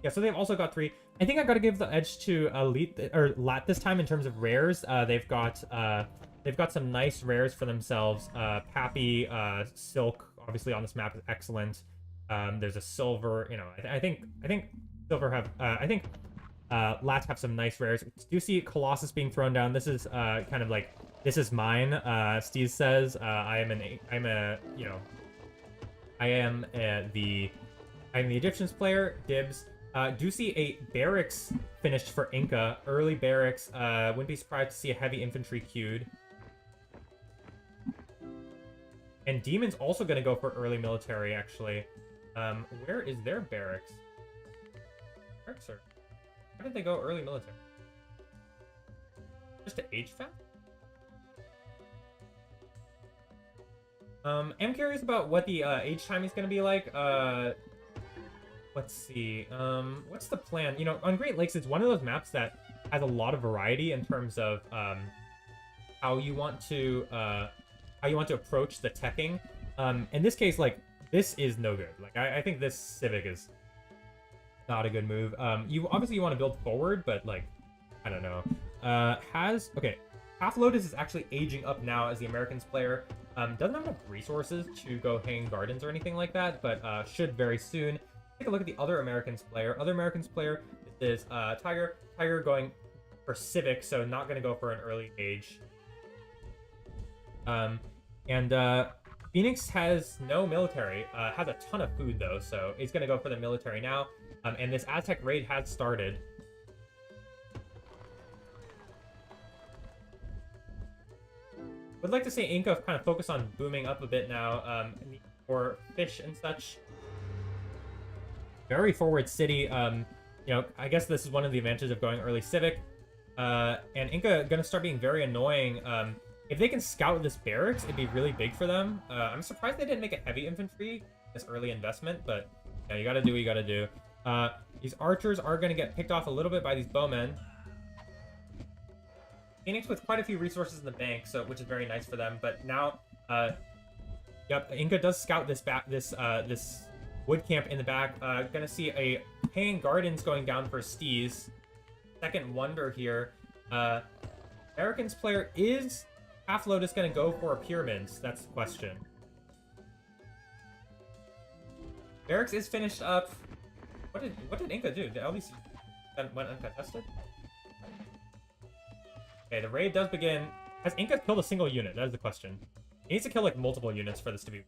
so they've also got 3. I think I gotta give the edge to Elite, or LAT this time in terms of rares. They've got some nice rares for themselves. Pappy, Silk, obviously on this map is excellent. There's a Silver, you know, I think Silver have, LAT have some nice rares. Do you see Colossus being thrown down? This is kind of like, this is mine. Steve says, I am the Egyptians player. Dibs. Do you see a barracks finished for Inca? Early barracks. Wouldn't be surprised to see a heavy infantry queued. And Demon's also going to go for early military, actually. Where is their barracks? Barracks are... Why did they go early military? Just to age fat? I'm curious about what the age time is going to be like. Let's see. What's the plan? You know, on Great Lakes, it's one of those maps that has a lot of variety in terms of how you want to approach the teching. In this case, like, this is no good. Like, I think this Civic is not a good move. You obviously want to build forward, but like, I don't know. Okay, Half Lotus is actually aging up now as the Americans player. Doesn't have enough resources to go hang gardens or anything like that, but should very soon. Take a look at the other Americans player. Other Americans player is Tiger. Tiger going for Civic, so not going to go for an early age. Phoenix has no military. Has a ton of food though, so he's going to go for the military now. And this Aztec raid has started. Would like to say Inca kind of focus on booming up a bit now, for fish and such. Very forward city. You know, I guess this is one of the advantages of going early Civic. And Inca gonna start being very annoying. If they can scout this barracks, it'd be really big for them. I'm surprised they didn't make a heavy infantry this early investment, but Yeah, you gotta do what you gotta do. These archers are gonna get picked off a little bit by these bowmen. Phoenix with quite a few resources in the bank, so which is very nice for them. But now, yep, Inca does scout this wood camp in the back. Gonna see a Hanging Gardens going down for Steez. Second wonder here. Americans player, is Half Lotus gonna go for pyramids? That's the question. Barracks is finished up. What did Inca do? Did at least went uncontested? Okay, the raid does begin. Has Inca killed a single unit? That is the question. He needs to kill like multiple units for this to be.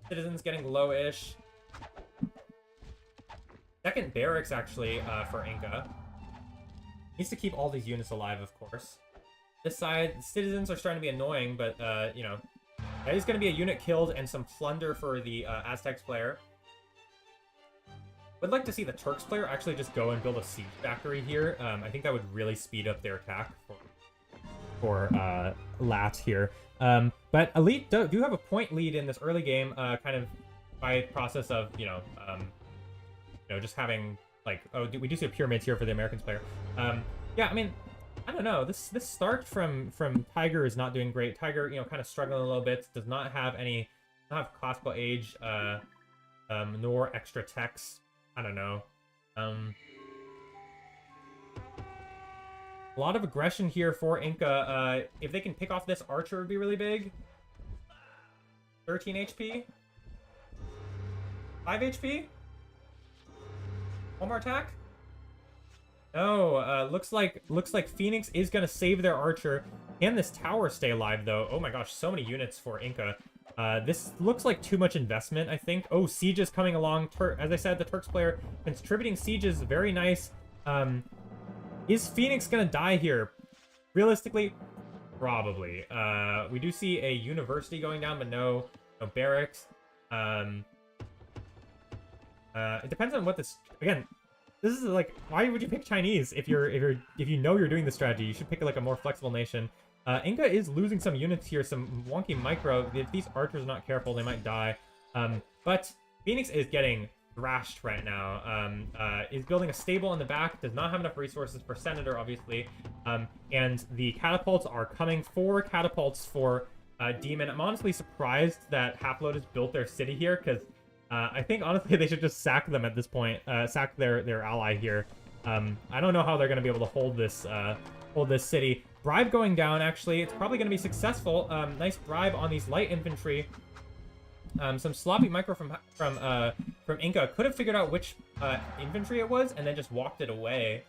Citizens getting low-ish. Second barracks actually for Inca. Needs to keep all these units alive, of course. This side, citizens are starting to be annoying, but you know, that is going to be a unit killed and some plunder for the Aztecs player. Would like to see the Turks player actually just go and build a siege factory here. I think that would really speed up their attack for LAT here. But Elite do have a point lead in this early game, kind of by process of, you know, just having, like, oh, we do see a pyramids here for the Americans player. Yeah, I mean, I don't know. This start from Tiger is not doing great. Tiger, you know, kind of struggling a little bit. Does not have classical age, nor extra techs. I don't know. A lot of aggression here for Inca. If they can pick off this archer, it would be really big. 13 HP. 5 HP. One more attack. No, looks like Phoenix is gonna save their archer. Can this tower stay alive though? Oh my gosh, so many units for Inca. This looks like too much investment, I think. Oh, sieges coming along. As I said, the Turks player contributing sieges, very nice. Is Phoenix gonna die here? Realistically, probably. We do see a university going down, but no barracks. It depends on what this. Again, this is like, why would you pick Chinese if you know you're doing the strategy? You should pick like a more flexible nation. Inca is losing some units here, some wonky micro. If these archers are not careful, they might die. But Phoenix is getting thrashed right now. Is building a stable in the back, does not have enough resources for Senator, obviously. And the catapults are coming. 4 catapults for Demon. I'm honestly surprised that Half Lotus built their city here, because I think, honestly, they should just sack them at this point. Sack their ally here. I don't know how they're going to be able to hold this city. Bribe going down, actually. It's probably going to be successful. Nice bribe on these light infantry. Some sloppy micro from Inca. Could have figured out which infantry it was and then just walked it away.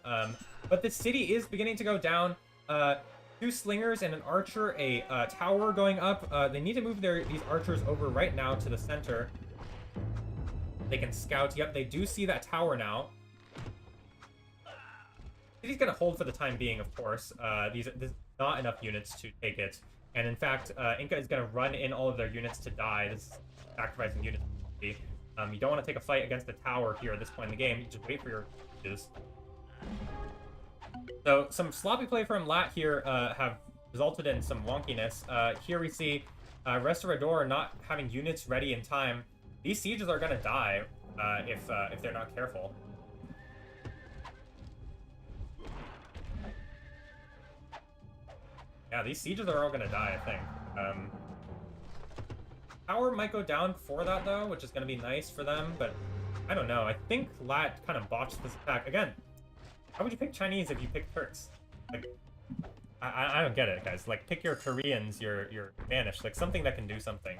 But the city is beginning to go down. 2 slingers and an archer, a tower going up. They need to move these archers over right now to the center. They can scout. Yep, they do see that tower now. City's gonna hold for the time being, of course. There's not enough units to take it. And in fact, Inca is gonna run in all of their units to die. This is sacrificing units. You don't want to take a fight against the tower here at this point in the game. You just wait for your units. So some sloppy play from LAT here have resulted in some wonkiness. Here we see Restaurador not having units ready in time. These sieges are gonna die if they're not careful. Yeah, these sieges are all gonna die, I think. Power might go down for that though, which is gonna be nice for them, but I don't know. I think LAT kind of botched this attack. Again, how would you pick Chinese if you pick Turks? Like, I don't get it, guys. Like, pick your Koreans, your Spanish, like something that can do something.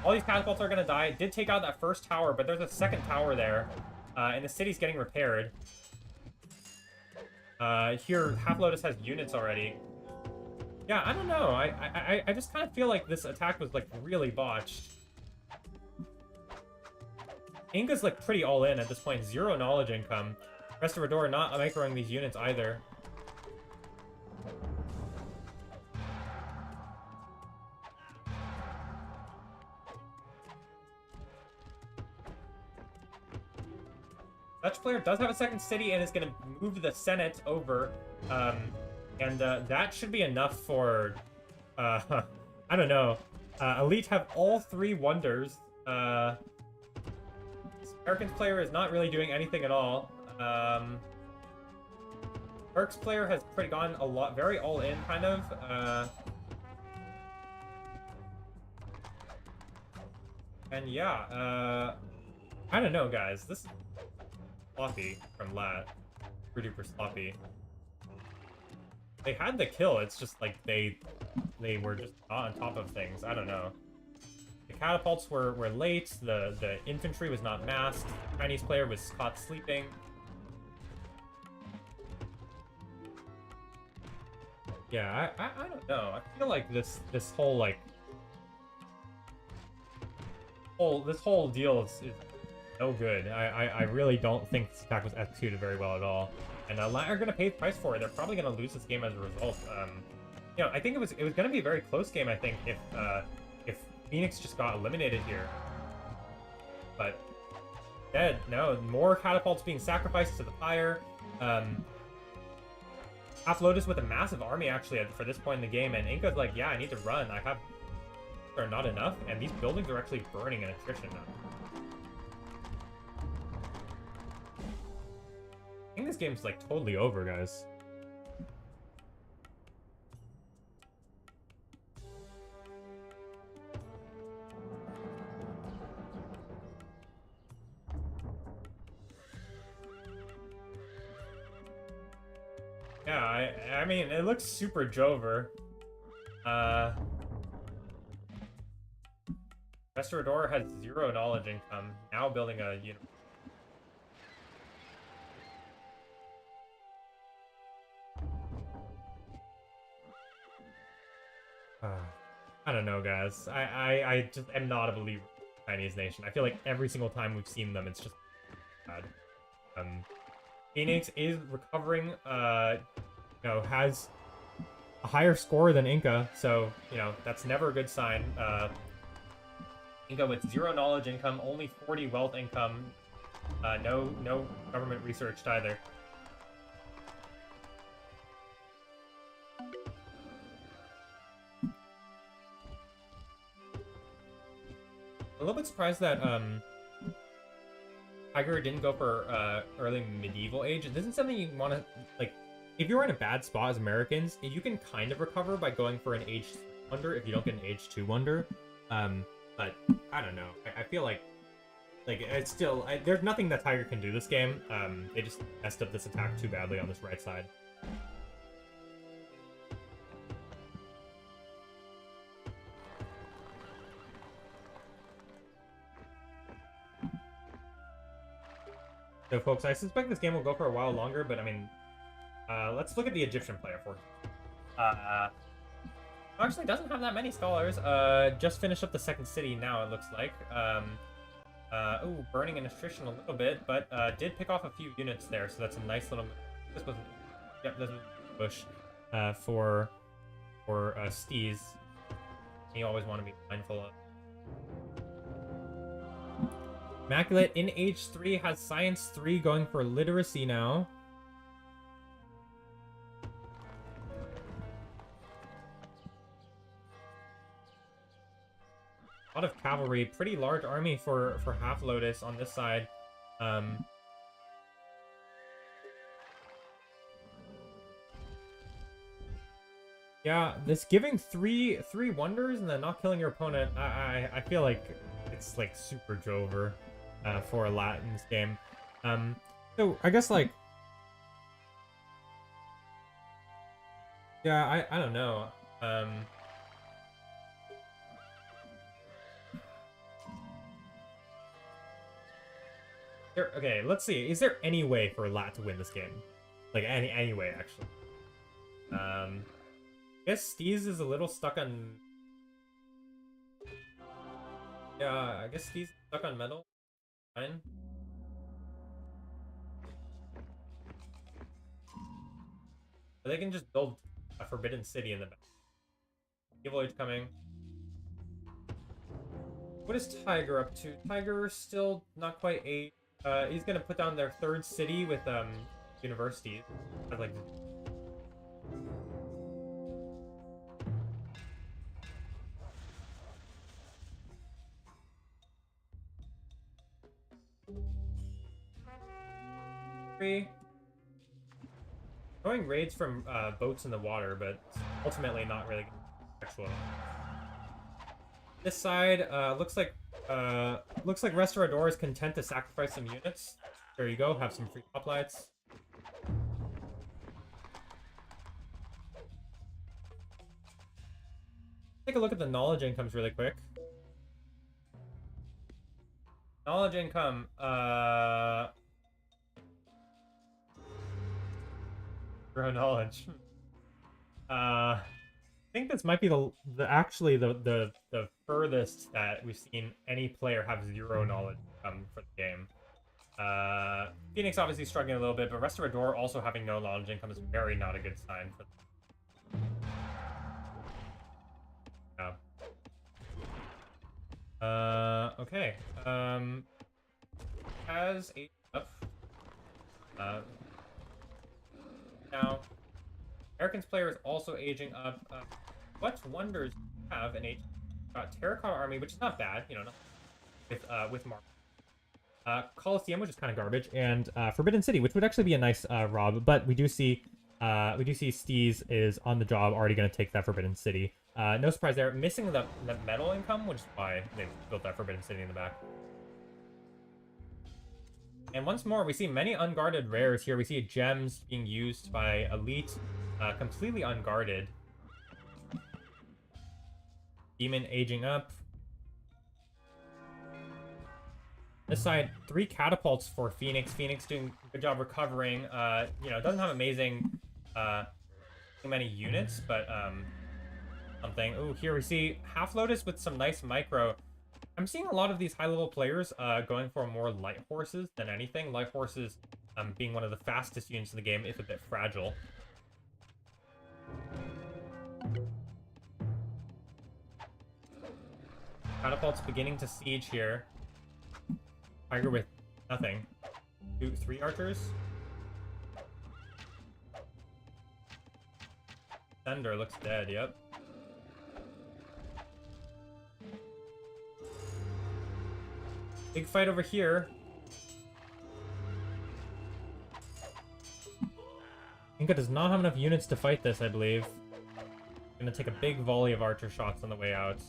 All these catapults are gonna die. It did take out that first tower, but there's a second tower there, and the city's getting repaired. Here, Half Lotus has units already. Yeah, I don't know. I just kind of feel like this attack was like really botched. Inca's like pretty all in at this point. 0 knowledge income. Restaurador not microing these units either. Dutch player does have a second city and is going to move the Senate over. And that should be enough for, I don't know. Elite have all 3 wonders. American's player is not really doing anything at all. Turk's player has gone a lot, very all in, kind of. And yeah, I don't know, guys. This is sloppy from LAT. Super duper sloppy. They had the kill, it's just like they were just not on top of things. I don't know. The catapults were late, the infantry was not masked, the Chinese player was caught sleeping. Yeah, I don't know. I feel like this whole like this whole deal is no good. I really don't think this attack was executed very well at all. And LAT are gonna pay the price for it. They're probably gonna lose this game as a result. You know, I think it was gonna be a very close game, I think, if Phoenix just got eliminated here. But dead. No, more catapults being sacrificed to the fire. Half Lotus with a massive army actually for this point in the game, and Inca's like, yeah, I need to run. I have are not enough, and these buildings are actually burning in attrition now. I think this game's like totally over, guys. Yeah, I mean, it looks super Jover. Restaurador has 0 knowledge income, now building a universe. I don't know, guys. I just am not a believer in the Chinese nation. I feel like every single time we've seen them, it's just bad. Phoenix is recovering, you know, has a higher score than Inca, so, you know, that's never a good sign. Inca with 0 knowledge income, only 40 wealth income, no government researched either. A little bit surprised that Tiger didn't go for early medieval age. This is something you want to, like, if you're in a bad spot as Americans, you can kind of recover by going for an age 3 wonder if you don't get an age 2 wonder. But I don't know. I feel like it's still there's nothing that Tiger can do this game. They just messed up this attack too badly on this right side. So, folks, I suspect this game will go for a while longer, but I mean, let's look at the Egyptian player for actually doesn't have that many scholars. Just finished up the second city now, it looks like. Ooh, burning in attrition a little bit, but did pick off a few units there, so that's a nice little... This was... Yep, this was a push for Steez. You always want to be mindful of. Immaculate in age 3 has science 3 going for literacy now. A lot of cavalry, pretty large army for Half Lotus on this side. Yeah, this giving three wonders and then not killing your opponent, I feel like it's like super Jover for a LAT in this game. So I guess like, yeah, I don't know. Okay, let's see. Is there any way for LAT to win this game? Like any way actually? I guess Steez is a little stuck on... Yeah, I guess Steez is stuck on metal. Fine. But they can just build a Forbidden City in the back. Evil Age coming. What is Tiger up to? Tiger still not quite 8. He's gonna put down their 3rd city with universities. Like... theory. Throwing raids from boats in the water, but ultimately not really actual. This side looks like Restaurador is content to sacrifice some units. There you go, have some free hoplites. Take a look at the knowledge incomes really quick. Knowledge income, zero knowledge. I think this might be actually the furthest that we've seen any player have zero knowledge for the game. Phoenix obviously struggling a little bit, but Restaurador also having no knowledge income is very not a good sign for them. Okay. Has a now, Americans player is also aging up. What wonders have an Terracotta Army, which is not bad, you know, with Mark. Coliseum, which is kind of garbage, and Forbidden City, which would actually be a nice rob, but we do see Steez is on the job, already going to take that Forbidden City. No surprise there. Missing the metal income, which is why they built that Forbidden City in the back. And once more, we see many unguarded rares here. We see gems being used by Elite, completely unguarded. Demon aging up. This side, 3 catapults for Phoenix. Phoenix doing a good job recovering. You know, doesn't have amazing many units, but something. Ooh, here we see Half Lotus with some nice micro. I'm seeing a lot of these high-level players going for more light horses than anything. Light horses being one of the fastest units in the game, if a bit fragile. Catapults beginning to siege here. Tiger with nothing. 3 archers. Thunder looks dead, yep. Big fight over here. Inca does not have enough units to fight this, I believe. Gonna take a big volley of archer shots on the way out.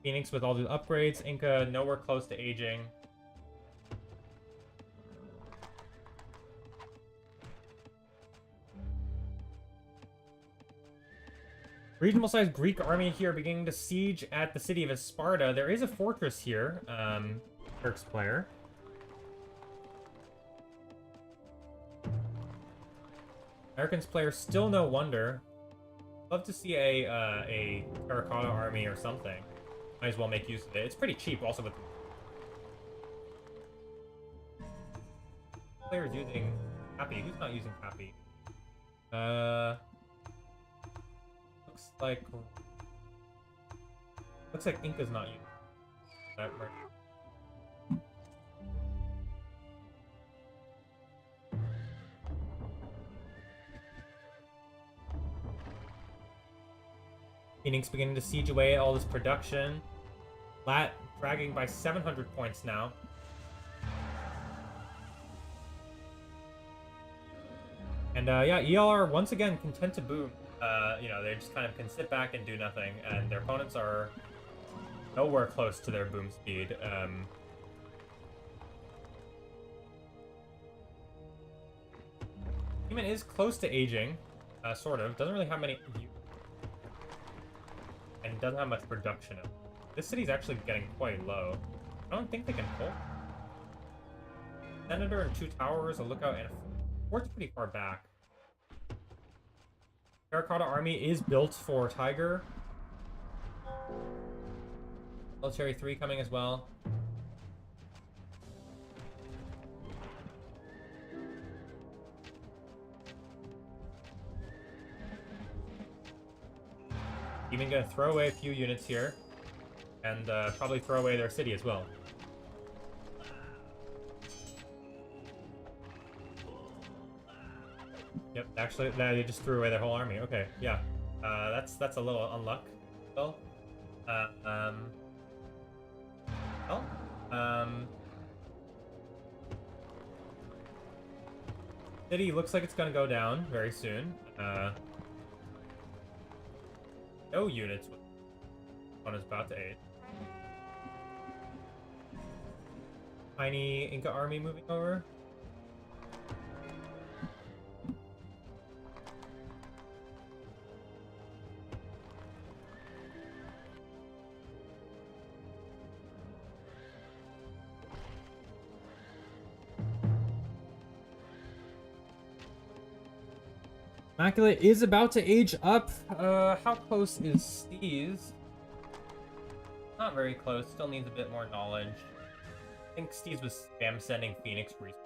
Phoenix with all the upgrades. Inca nowhere close to aging. Reasonable sized Greek army here beginning to siege at the city of Sparta. There is a fortress here, Turks player. Americans player still no wonder. Love to see a terracotta army or something. Might as well make use of it. It's pretty cheap also with players using Happy. Who's not using Happy? Looks like Inca's not using that merch. Phoenix beginning to siege away at all this production. LAT dragging by 700 points now. And yeah, ELR once again content to boom. You know, they just kind of can sit back and do nothing, and their opponents are nowhere close to their boom speed. Human is close to aging, sort of. Doesn't really have many, and doesn't have much production. This city's actually getting quite low. I don't think they can pull. Senator and 2 towers, a lookout, and a fort's pretty far back. Terracotta army is built for Tiger. Military 3 coming as well. Even gonna throw away a few units here. And probably throw away their city as well. Yep, actually, they just threw away their whole army. Okay, yeah. That's a little unluck. Well, City looks like it's gonna go down very soon. No units. One is about to aid. Tiny Inca army moving over. Immaculate is about to age up. How close is Steez? Not very close. Still needs a bit more knowledge. I think Steez was spam sending Phoenix recently.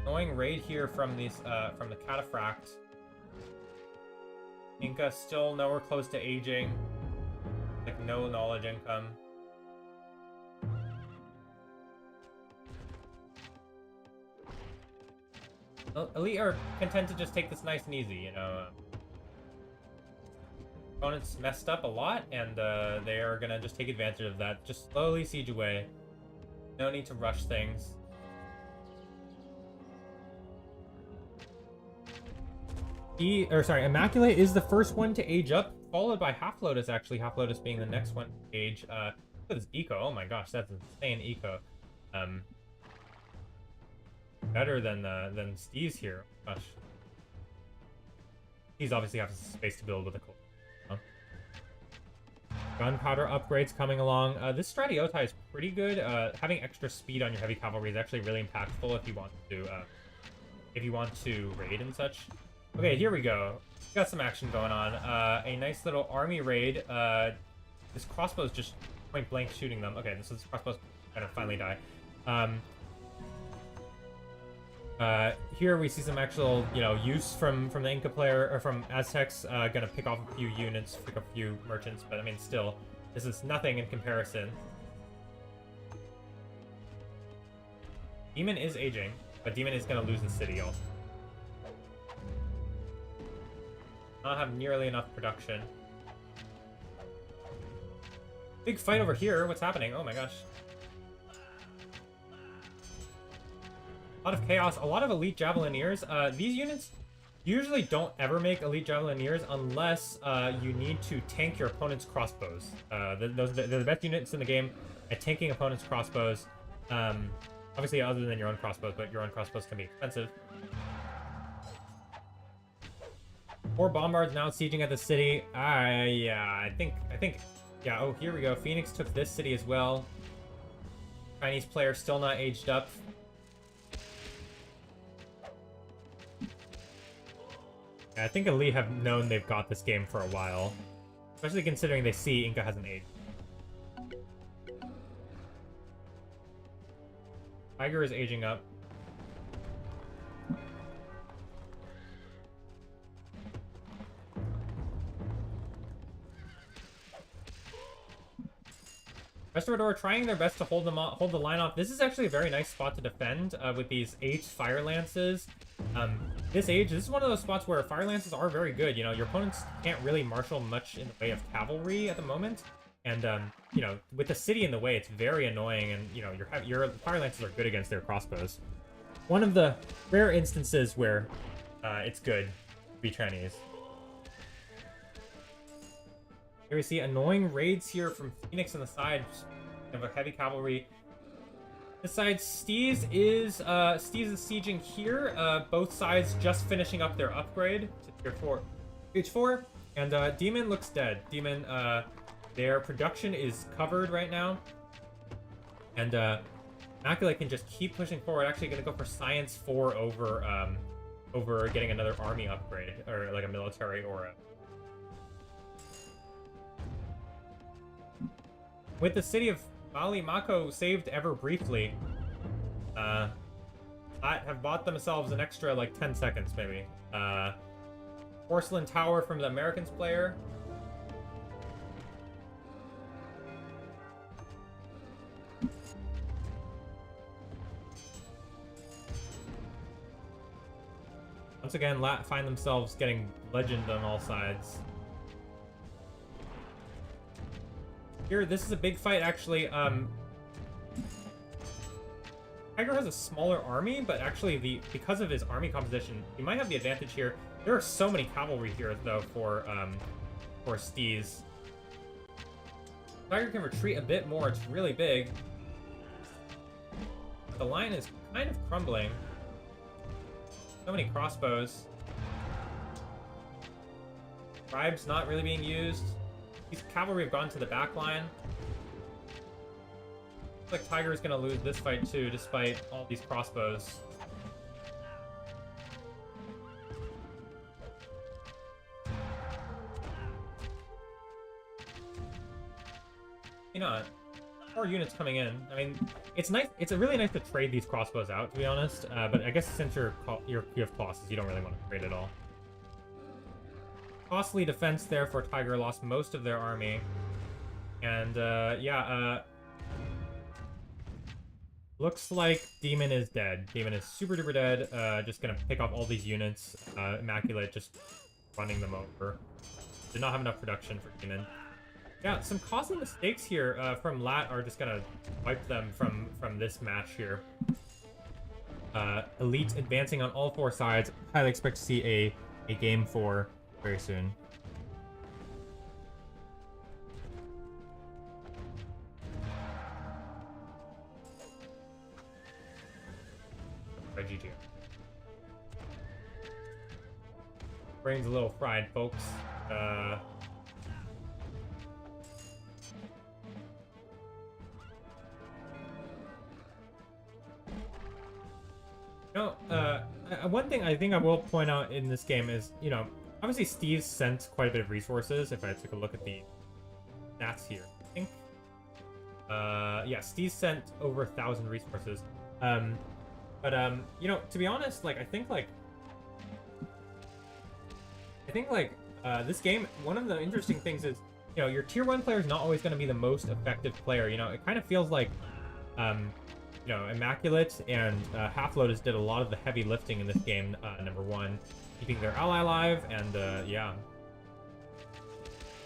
Annoying raid here from these from the Cataphract. Inca still nowhere close to aging. Like no knowledge income. Elite are content to just take this nice and easy, you know. Opponents messed up a lot, and they are gonna just take advantage of that. Just slowly siege away. No need to rush things. Immaculate is the first one to age up, followed by Half Lotus, actually. Half Lotus being the next one to age. Look at this eco. Oh my gosh, that's insane eco. Better than Steez here. Gosh. He's obviously has space to build with a cold. Gunpowder upgrades coming along. This Stratiotai is pretty good. Having extra speed on your heavy cavalry is actually really impactful if you want to raid and such. Okay, here we go. Got some action going on. A nice little army raid. This crossbow's just point blank shooting them. Okay, this crossbow's gonna finally die. Here we see some actual, use from the Inca player, or from Aztecs. Gonna pick off a few units, pick up a few merchants, but I mean, still, this is nothing in comparison. Demon is aging, but Demon is gonna lose the city also. Not have nearly enough production. Big fight over here. What's happening? Oh my gosh. A lot of chaos. A lot of elite javelineers. These units usually don't ever make elite javelineers unless you need to tank your opponent's crossbows. They're the best units in the game at tanking opponent's crossbows. Obviously, other than your own crossbows, but your own crossbows can be expensive. 4 bombards now sieging at the city. Yeah, I think, yeah, oh, here we go. Phoenix took this city as well. Chinese player still not aged up. Yeah, I think Elite have known they've got this game for a while. Especially considering they see Inca hasn't aged. Tiger is aging up. Restorador trying their best to hold the line off. This is actually a very nice spot to defend with these aged fire lances. This is one of those spots where fire lances are very good. You know, your opponents can't really marshal much in the way of cavalry at the moment, and you know, with the city in the way, it's very annoying. And you know, your fire lances are good against their crossbows. One of the rare instances where it's good to be Chinese. Here we see annoying raids here from Phoenix on the side of a heavy cavalry. This side, Steez is sieging here. Both sides just finishing up their upgrade to tier 4, stage 4, and Demon looks dead. Demon, their production is covered right now, and Immaculate can just keep pushing forward. Actually, gonna go for Science 4 over getting another army upgrade, or like a military or a. With the city of Mali Mako saved ever briefly, have bought themselves an extra like 10 seconds maybe. Porcelain Tower from the Americans player. Once again, LAT find themselves getting legend on all sides. here, this is a big fight, actually. Tiger has a smaller army, but actually, because of his army composition, he might have the advantage here. There are so many cavalry here, though, for Steez. Tiger can retreat a bit more. It's really big. But the line is kind of crumbling. So many crossbows. Tribe's not really being used. These cavalry have gone to the back line. Looks like Tiger is going to lose this fight too, despite all these crossbows. You know, more units coming in. I mean, it's nice. It's really nice to trade these crossbows out, to be honest. But I guess since you have Colossus, you don't really want to trade at all. Costly defense there for Tiger. Lost most of their army, and yeah. Looks like Demon is dead. Demon is super duper dead. Just gonna pick off all these units. Immaculate just running them over. Did not have enough production for Demon. Yeah, some costly mistakes here from LAT are just gonna wipe them from this match here. Elite advancing on all four sides. Highly expect to see a game 4 very soon. GG. Brain's a little fried, folks. One thing I think I will point out in this game is, you know, obviously Steve sent quite a bit of resources. If I took a look at the stats here, I think, yeah, Steve sent over 1,000 resources. But you know, to be honest, like I think this game, one of the interesting things is, you know, your tier 1 player is not always going to be the most effective player. You know, it kind of feels like, you know, Immaculate and Half Lotus did a lot of the heavy lifting in this game. Number 1, keeping their ally alive, and yeah,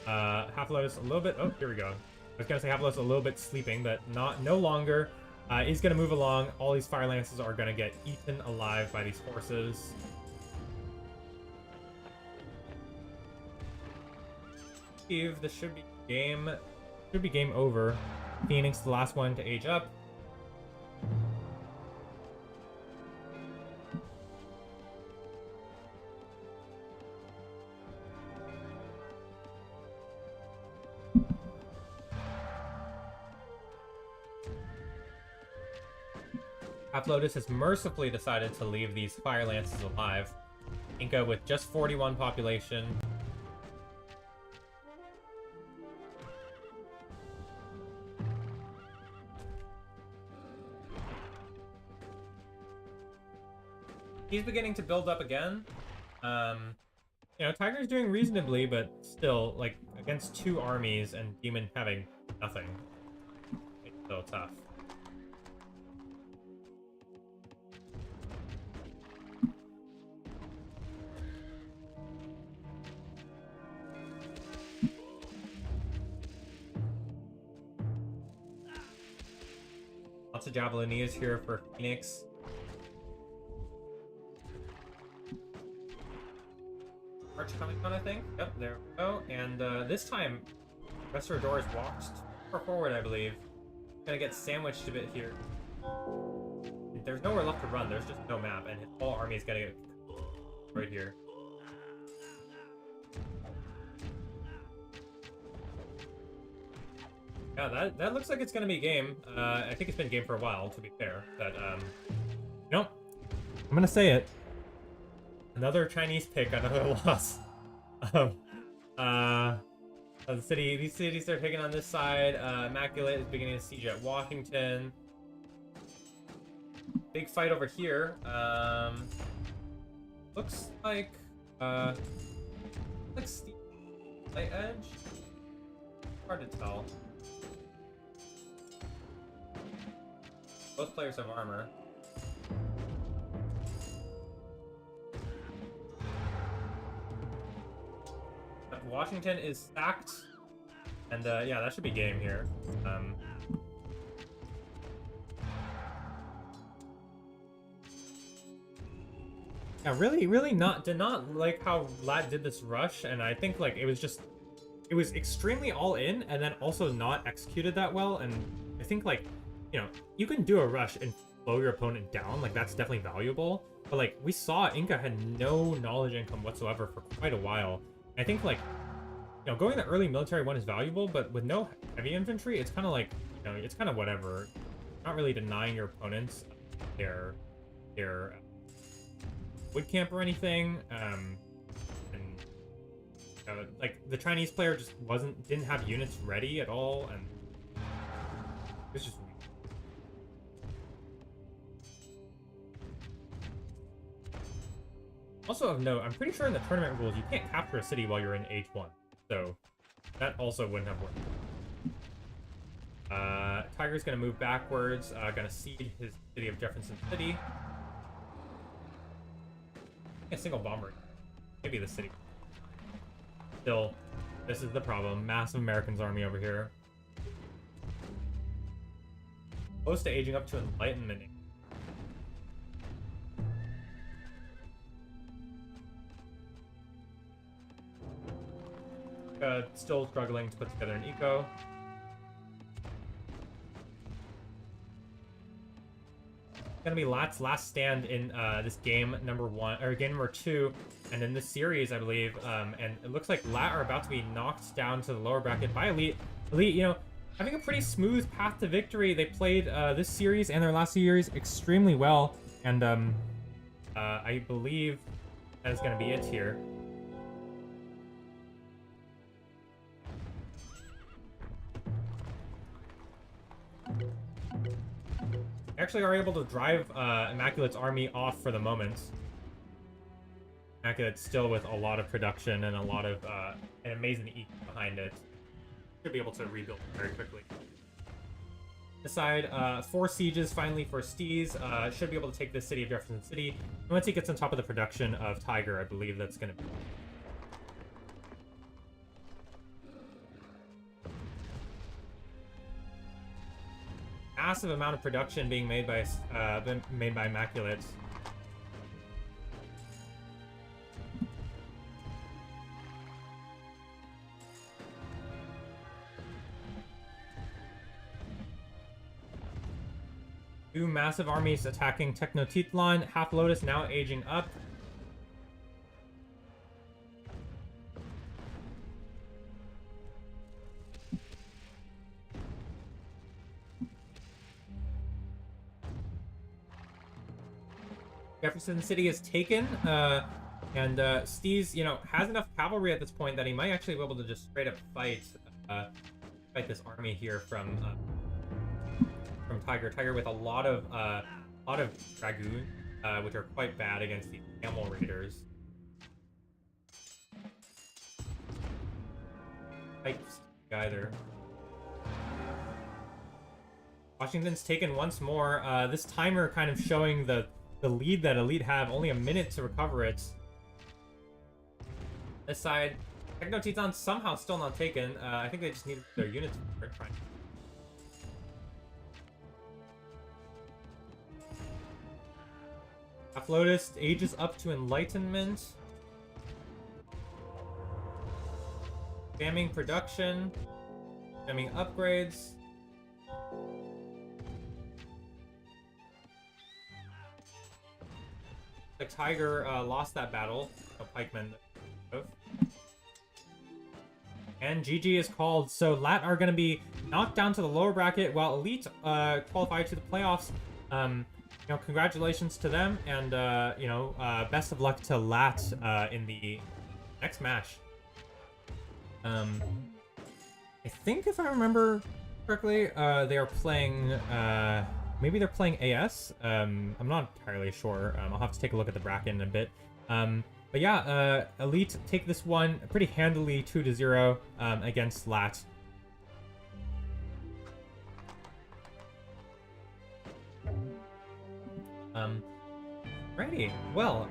Half Lotus a little bit. Oh, here we go. I was gonna say Half Lotus a little bit sleeping, but no longer. He's gonna move along. All these Fire Lances are gonna get eaten alive by these horses. This should be game over. Phoenix, the last one to age up. Half Lotus has mercifully decided to leave these Fire Lances alive. Inca with just 41 population. He's beginning to build up again. You know, Tiger's doing reasonably, but still, like, against 2 armies and Demon having nothing, it's still tough. Lots of Javelineers here for Phoenix. March coming on, I think. Yep, there we go. And this time, Restaurador has walked far forward, I believe. Gonna get sandwiched a bit here. There's nowhere left to run. There's just no map, and his whole army is gonna get right here. Yeah, that looks like it's gonna be a game. I think it's been a game for a while, to be fair. But you know, I'm gonna say it. Another Chinese pick, another loss. These cities are picking on this side. Immaculate is beginning to siege at Washington. Big fight over here. Looks like Steve light edge. Hard to tell. Both players have armor. Washington is stacked. And yeah, that should be game here. Yeah, really did not like how LAT did this rush, and I think like it was extremely all in, and then also not executed that well. And I think like, you know, you can do a rush and slow your opponent down, like that's definitely valuable. But like we saw, Inca had no knowledge income whatsoever for quite a while. And I think like, you know, going the early military one is valuable, but with no heavy infantry, it's kind of like, you know, it's kind of whatever. Not really denying your opponents their wood camp or anything. And like the Chinese player just didn't have units ready at all, and it's just weird. Also of note, I'm pretty sure in the tournament rules you can't capture a city while you're in H1, so that also wouldn't have worked. Tiger's gonna move backwards, gonna cede his city of Jefferson City. A single bomber, maybe the city. Still, this is the problem. Massive Americans army over here. Close to aging up to enlightenment. Still struggling to put together an eco. Gonna be LAT's last stand in this game number 2, and in this series, I believe. And it looks like LAT are about to be knocked down to the lower bracket by Elite. Elite, you know, having a pretty smooth path to victory. They played this series and their last series extremely well, and I believe that is gonna be it here. Actually are able to drive Immaculate's army off for the moment. Immaculate's still with a lot of production and a lot of an amazing econ behind it. Should be able to rebuild very quickly. This side, 4 sieges finally for Steez. Should be able to take this city of Jefferson City. And once he gets on top of the production of Tiger, I believe that's going to be... Massive amount of production being made by Immaculate. Two massive armies attacking Tenochtitlan. Half Lotus now aging up. Jefferson City is taken, and Steez, you know, has enough cavalry at this point that he might actually be able to just straight up fight this army here from Tiger. Tiger with a lot of dragoon, which are quite bad against the camel raiders. Either. Washington's taken once more. This timer kind of showing the lead that Elite have, only a minute to recover it. This side, Tenochtitlan somehow still not taken. I think they just need their units for trying. Half Lotus ages up to Enlightenment. Spamming production. Spamming upgrades. The Tiger lost that battle. Pikemen. And GG is called. So LAT are going to be knocked down to the lower bracket while Elite qualify to the playoffs. You know, congratulations to them, and you know, best of luck to LAT in the next match. I think if I remember correctly, they are playing. Maybe they're playing AS. I'm not entirely sure. I'll have to take a look at the bracket in a bit. But yeah, Elite take this one pretty handily, 2-0 against LAT. Righty. Well,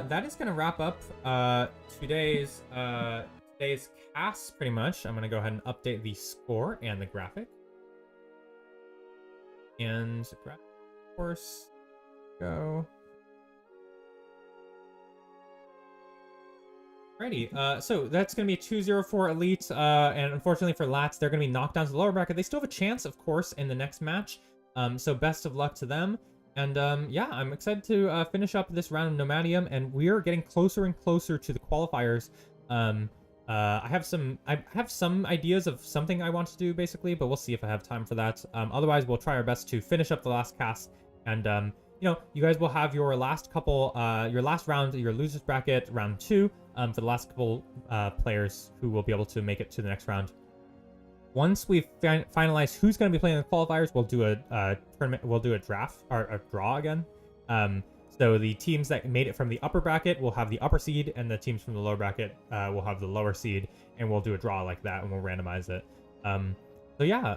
that is going to wrap up today's today's cast, pretty much. I'm going to go ahead and update the score and the graphic. And graphic, of course, go. Alrighty, so that's going to be a 2-0 for Elite, and unfortunately for Lats, they're going to be knocked down to the lower bracket. They still have a chance, of course, in the next match, so best of luck to them. And yeah, I'm excited to finish up this round of Nomadium, and we're getting closer and closer to the qualifiers. I have some ideas of something I want to do, basically, but we'll see if I have time for that. Otherwise, we'll try our best to finish up the last cast, and you know, you guys will have your last couple, your last round, your losers bracket, round 2, for the last couple players who will be able to make it to the next round. Once we've finalized who's going to be playing the qualifiers, we'll do a tournament. We'll do a draft or a draw again. So the teams that made it from the upper bracket will have the upper seed, and the teams from the lower bracket will have the lower seed, and we'll do a draw like that, and we'll randomize it. So yeah,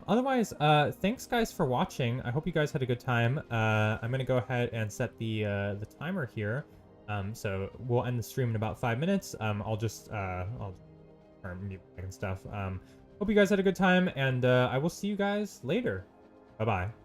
otherwise, thanks guys for watching. I hope you guys had a good time. I'm gonna go ahead and set the timer here. So we'll end the stream in about 5 minutes. I'll turn mute and stuff. Hope you guys had a good time, and I will see you guys later. Bye-bye.